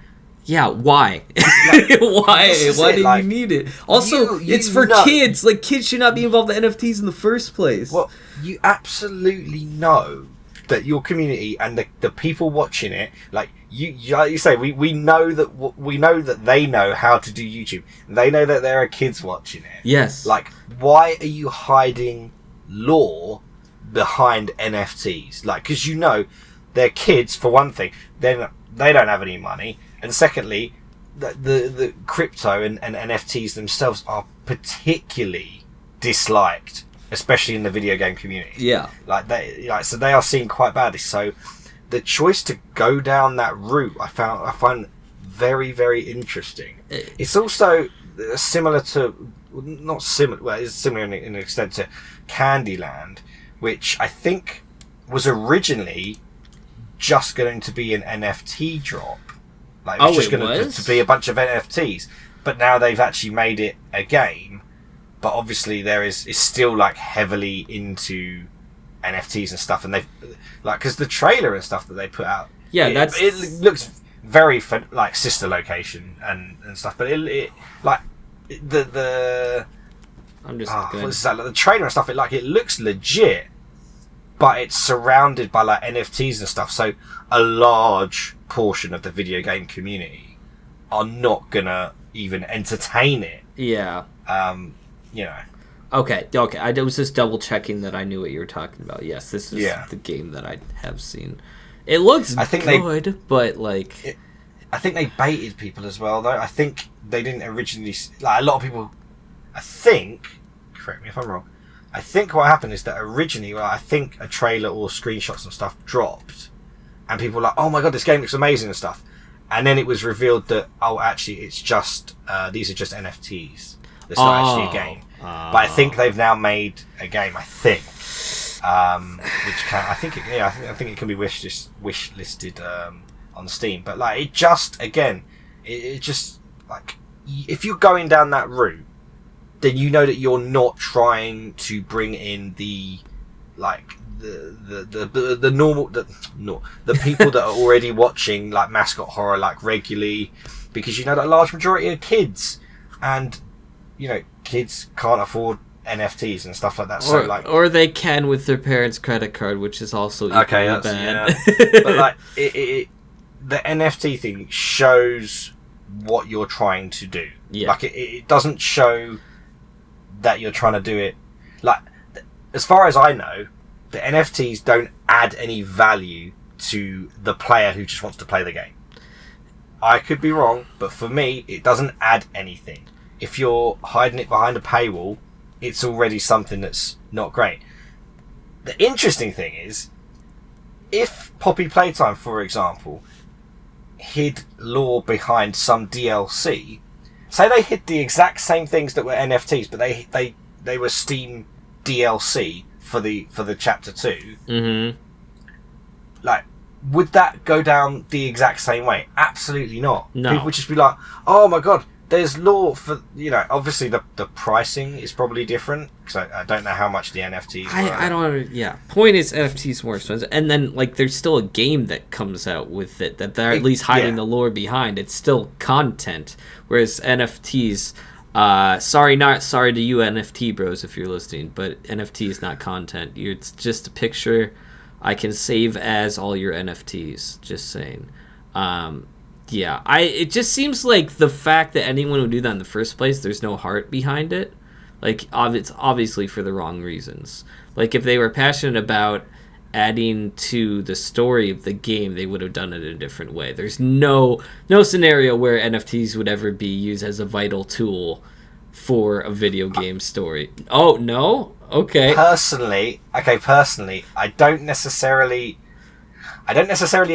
yeah, why? Like, why do you need it? Also, it's for kids. Like, kids should not be involved in NFTs in the first place. Well, you absolutely know that your community and the people watching it, like you say, we know that they know how to do YouTube. They know that there are kids watching it. Yes. Like, why are you hiding lore behind NFTs? Like, because you know they're kids, for one thing. They don't have any money, and secondly, the crypto and NFTs themselves are particularly disliked, especially in the video game community. Yeah. So they are seen quite badly. So the choice to go down that route, I find very, very interesting. It's also similar to, not similar, well, it's similar in an extent to Candyland, which I think was originally just going to be an NFT drop. Like, it was just going to be a bunch of NFTs, but now they've actually made it a game. But obviously it's still like heavily into NFTs and stuff, and they've like, because the trailer and stuff that they put out, it looks very like Sister Location and stuff, but it like the I'm just what is that? Like, the trailer and stuff, it looks legit, but it's surrounded by like NFTs and stuff, so a large portion of the video game community are not gonna even entertain it. Yeah. You know. Okay. I was just double checking that I knew what you were talking about. Yes, this is the game that I have seen. It looks good, but like, I think they baited people as well, though. I think they didn't originally, like, a lot of people. I think, correct me if I'm wrong, I think what happened is that originally, well, I think a trailer or screenshots and stuff dropped, and people were like, "Oh my god, this game looks amazing" and stuff, and then it was revealed that, oh, actually, it's just these are just NFTs. It's not actually a game. But I think they've now made a game. I think, which I think it can be wish listed on Steam. But like, it just like, if you're going down that route, then you know that you're not trying to bring in the normal the people that are already watching like Mascot horror like regularly, because you know that a large majority are kids, and you know, kids can't afford NFTs and stuff like that. Or they can with their parents' credit card, which is also equally bad. Yeah. But like, the NFT thing shows what you're trying to do. Yeah. Like, it doesn't show that you're trying to do it. Like, as far as I know, the NFTs don't add any value to the player who just wants to play the game. I could be wrong, but for me, it doesn't add anything. If you're hiding it behind a paywall, it's already something that's not great. The interesting thing is, if Poppy Playtime, for example, hid lore behind some DLC, say they hid the exact same things that were NFTs, but they were Steam DLC for the Chapter 2, Mm-hmm. like, would that go down the exact same way? Absolutely not. No. People would just be like, oh my god, there's lore for, obviously the pricing is probably different, because I don't know how much the NFTs were. I don't, yeah. Point is, NFTs more expensive. And then, like, there's still a game that comes out with it that they're at least hiding the lore behind. It's still content. Whereas NFTs, sorry to you NFT bros if you're listening, but NFT is not content. It's just a picture I can save as all your NFTs. Just saying. Yeah, it just seems like the fact that anyone would do that in the first place, there's no heart behind it. Like, it's obviously for the wrong reasons. Like, if they were passionate about adding to the story of the game, they would have done it in a different way. There's no scenario where NFTs would ever be used as a vital tool for a video game story. Oh, no? Okay. Personally, I don't necessarily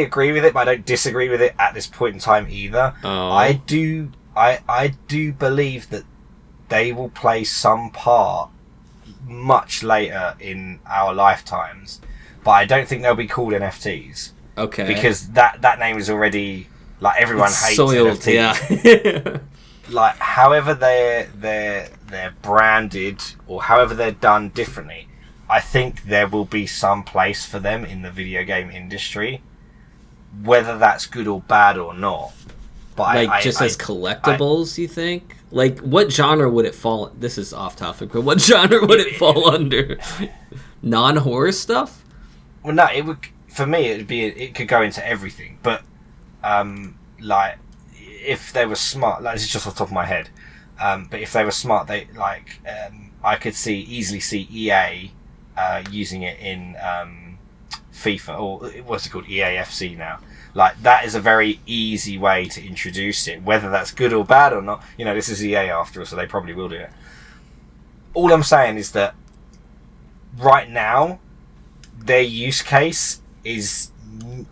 agree with it, but I don't disagree with it at this point in time either. Oh. I do believe that they will play some part much later in our lifetimes, but I don't think they'll be called NFTs. Okay. Because that name is already, like, everyone hates soiled, NFTs. yeah. Like, however they're branded or however they're done differently, I think there will be some place for them in the video game industry, whether that's good or bad or not. But like, as collectibles, you think? Like, what genre would it fall? This is off topic, but what genre would it fall under? Non-horror stuff? Well, no, it would. For me, it could go into everything. But like, if they were smart, like, this is just off the top of my head. But if they were smart, I could easily see EA using it in FIFA, or what's it called, EAFC now. Like, that is a very easy way to introduce it, whether that's good or bad or not. This is EA after all, so they probably will do it. All I'm saying is that right now, their use case is,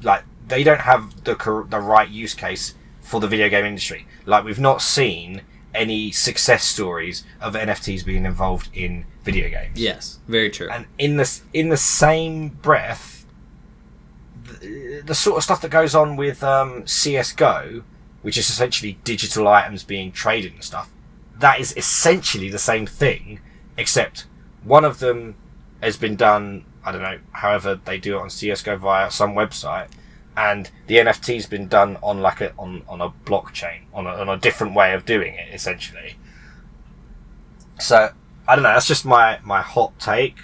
like, they don't have the right use case for the video game industry. Like, we've not seen any success stories of NFTs being involved in video games. Yes, very true. And in the same breath, the sort of stuff that goes on with CSGO, which is essentially digital items being traded and stuff, that is essentially the same thing, except one of them has been done, I don't know, however they do it on CSGO via some website, and the NFT's been done on on a blockchain, on a different way of doing it, essentially. So I don't know. That's just my hot take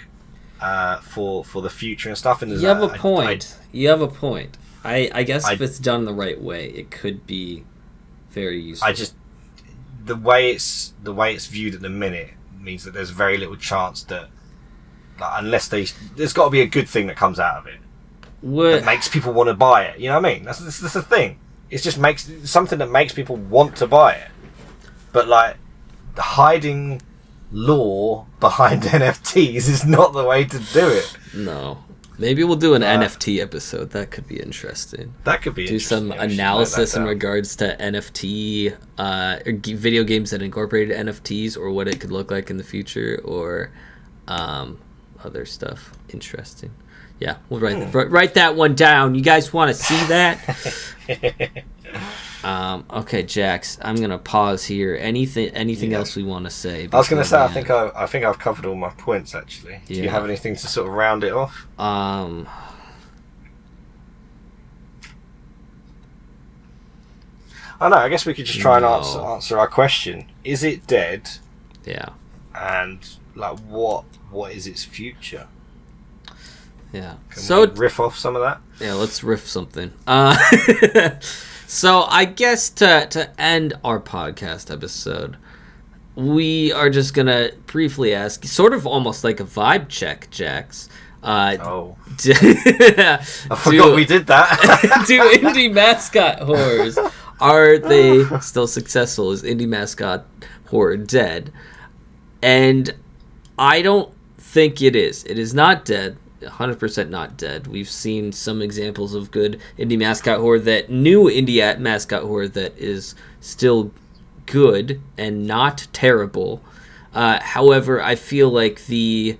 for the future and stuff. And you have a point. You have a point. I guess if it's done the right way, it could be very useful. The way it's viewed at the minute means that there's very little chance that, like, unless there's got to be a good thing that comes out of it. That makes people want to buy it. You know what I mean? That's the thing. It just makes something that makes people want to buy it. But, like, hiding lore behind NFTs is not the way to do it. No. Maybe we'll do an NFT episode. That could be interesting. That could be interesting. Do some analysis in regards to NFT, video games that incorporated NFTs, or what it could look like in the future, or other stuff. Interesting. Yeah, we'll write that one down. You guys want to see that? Okay, Jax, I'm gonna pause here. Anything else we want to say? I was gonna say, I think I've covered all my points actually. Do you have anything to sort of round it off? I know. I guess we could just try and answer our question. Is it dead? Yeah. And, like, what is its future? Yeah. Can we riff off some of that? Yeah, let's riff something. So I guess to end our podcast episode, we are just gonna briefly ask, sort of almost like a vibe check, Jax. I forgot we did that. Do indie mascot horrors, are they still successful? Is indie mascot horror dead? And I don't think it is. It is not dead. 100% not dead. We've seen some examples of good indie mascot horror, that new indie mascot horror that is still good and not terrible. However, I feel like the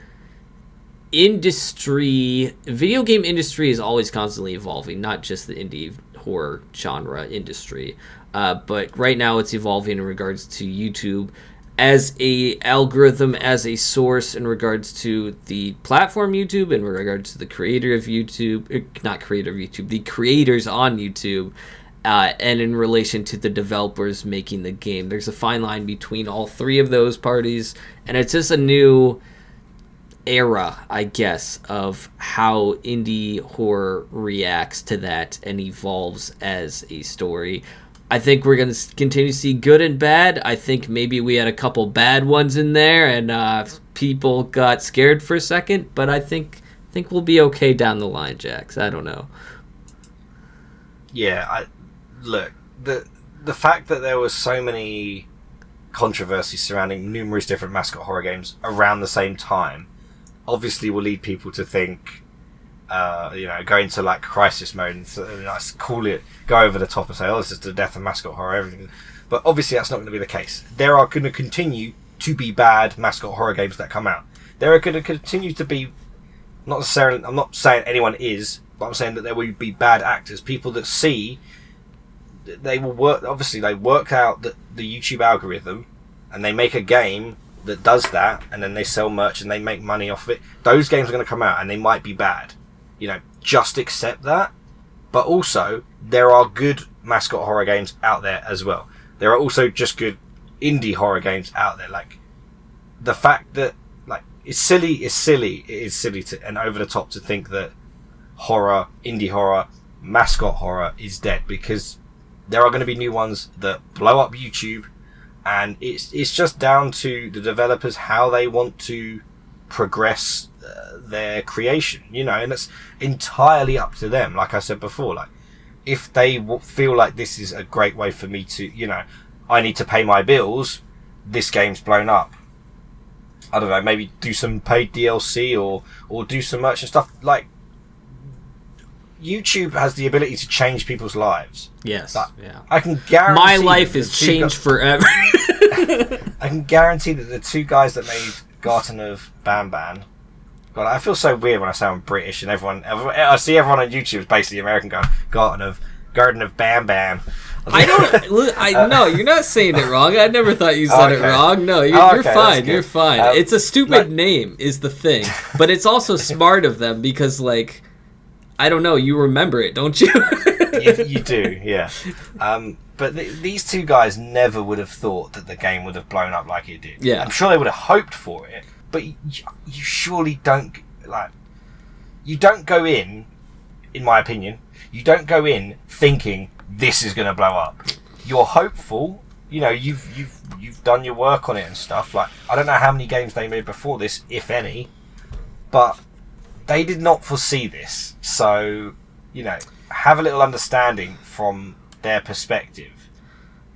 video game industry is always constantly evolving, not just the indie horror genre industry. But right now it's evolving in regards to YouTube as a algorithm, as a source in regards to the platform YouTube, in regards to the creator of YouTube, not creator of YouTube, the creators on YouTube, and in relation to the developers making the game. There's a fine line between all three of those parties, and it's just a new era, I guess, of how indie horror reacts to that and evolves as a story. I think we're going to continue to see good and bad. I think maybe we had a couple bad ones in there and people got scared for a second, but I think we'll be okay down the line, Jax. I don't know. Yeah, look, the fact that there was so many controversies surrounding numerous different mascot horror games around the same time obviously will lead people to think, go into like crisis mode and call it, go over the top and say, oh, this is the death of mascot horror, everything. But obviously that's not going to be the case. There are going to continue to be bad mascot horror games that come out. There are going to continue to be, not necessarily, I'm not saying anyone is, but I'm saying that there will be bad actors, people that see, they will work, obviously they work out the YouTube algorithm and they make a game that does that, and then they sell merch and they make money off of it. Those games are going to come out and they might be bad. Just accept that. But also, there are good mascot horror games out there as well. There are also just good indie horror games out there. Like, the fact that, like, it is silly and over the top to think that horror, indie horror, mascot horror is dead, because there are going to be new ones that blow up YouTube, and it's just down to the developers how they want to progress their creation, and it's entirely up to them. Like I said before, like, if they feel like this is a great way for me to, I need to pay my bills, this game's blown up, I don't know, maybe do some paid DLC or do some merch and stuff. Like, YouTube has the ability to change people's lives. Yes. Like, yeah. I can guarantee my life is changed forever. I can guarantee that the two guys that made Garten of Banban, God, I feel so weird when I sound British and I see everyone on YouTube is basically American going, Garten of Banban. No, you're not saying it wrong. I never thought you said it wrong. No, you're fine. You're fine. It's a stupid name is the thing, but it's also smart of them because, like, I don't know, you remember it, don't you? you do, yeah. But these two guys never would have thought that the game would have blown up like it did. Yeah. I'm sure they would have hoped for it, but you surely don't, like, you don't go in my opinion, you don't go in thinking this is going to blow up. You're hopeful, you've done your work on it and stuff. Like, I don't know how many games they made before this, if any, but they did not foresee this. So, have a little understanding from their perspective.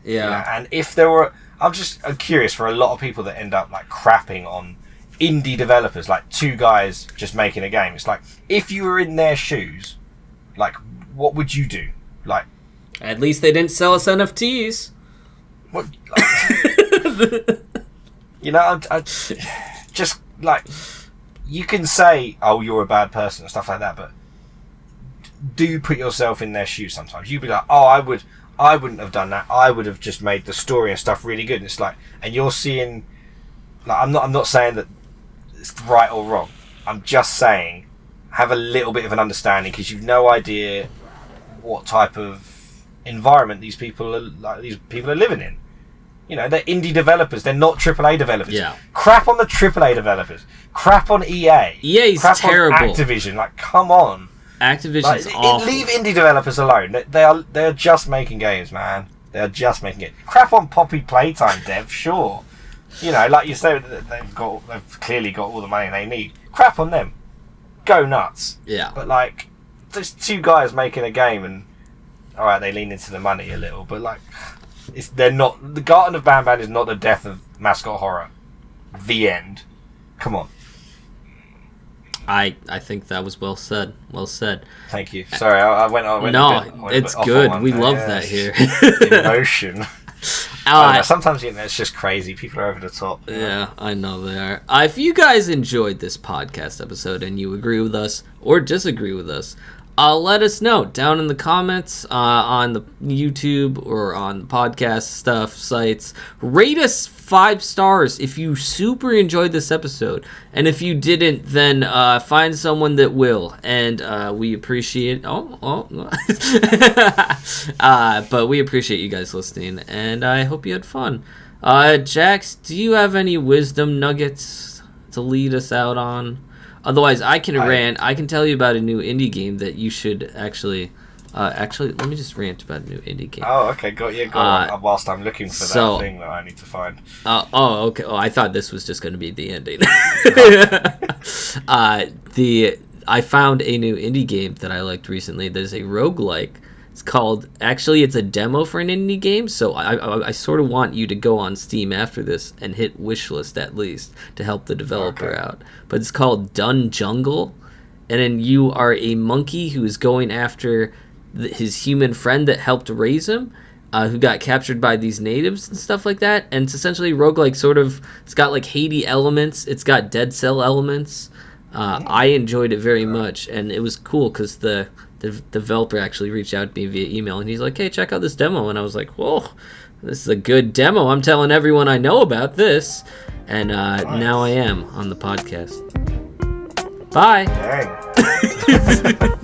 Yeah. And if there were, I'm curious for a lot of people that end up like crapping on indie developers, like two guys just making a game. It's like, if you were in their shoes, like, what would you do? Like, at least they didn't sell us NFTs. What? Like, I just like, you can say, oh, you're a bad person and stuff like that, but do put yourself in their shoes sometimes. You'd be like, oh, I wouldn't have done that. I would have just made the story and stuff really good. And it's like, and you're seeing, like, I'm not saying that it's right or wrong. I'm just saying, have a little bit of an understanding, because you've no idea what type of environment these people are living in. They're indie developers. They're not AAA developers. Yeah. Crap on the AAA developers. Crap on EA. EA's crap terrible. On Activision. Like, come on. Activision's awful. Leave indie developers alone. They're just making games, man. They're just making it. Crap on Poppy Playtime dev, sure. Like you said, they've clearly got all the money they need. Crap on them. Go nuts. Yeah. But, like, there's two guys making a game, and all right, they lean into the money a little, but, like, they're not. The Garten of Banban is not the death of mascot horror. The end. Come on. I think that was well said. Well said. Thank you. Sorry, I went No, it's good. We love that here. Emotion. I don't know, sometimes it's just crazy. People are over the top. Yeah, I know they are. If you guys enjoyed this podcast episode and you agree with us or disagree with us, let us know down in the comments on the YouTube or on the podcast stuff sites. Rate us 5 stars if you super enjoyed this episode, and if you didn't, then find someone that will. And we appreciate. But we appreciate you guys listening, and I hope you had fun. Jax, do you have any wisdom nuggets to lead us out on? Otherwise, I can rant. I can tell you about a new indie game that you should actually, let me just rant about a new indie game. Oh, okay. Go on. Whilst I'm looking for that thing that I need to find. Okay. Oh, I thought this was just going to be the ending. I found a new indie game that I liked recently. There's a roguelike. It's a demo for an indie game, so I sort of want you to go on Steam after this and hit wishlist at least to help the developer out. But it's called Dun Jungle, and then you are a monkey who is going after his human friend that helped raise him, who got captured by these natives and stuff like that. And it's essentially roguelike, sort of. It's got like Hades elements, it's got Dead Cell elements. I enjoyed it very much, and it was cool because the developer actually reached out to me via email, and he's like, hey, check out this demo. And I was like, whoa, this is a good demo. I'm telling everyone I know about this. And now I am on the podcast. Bye. Dang.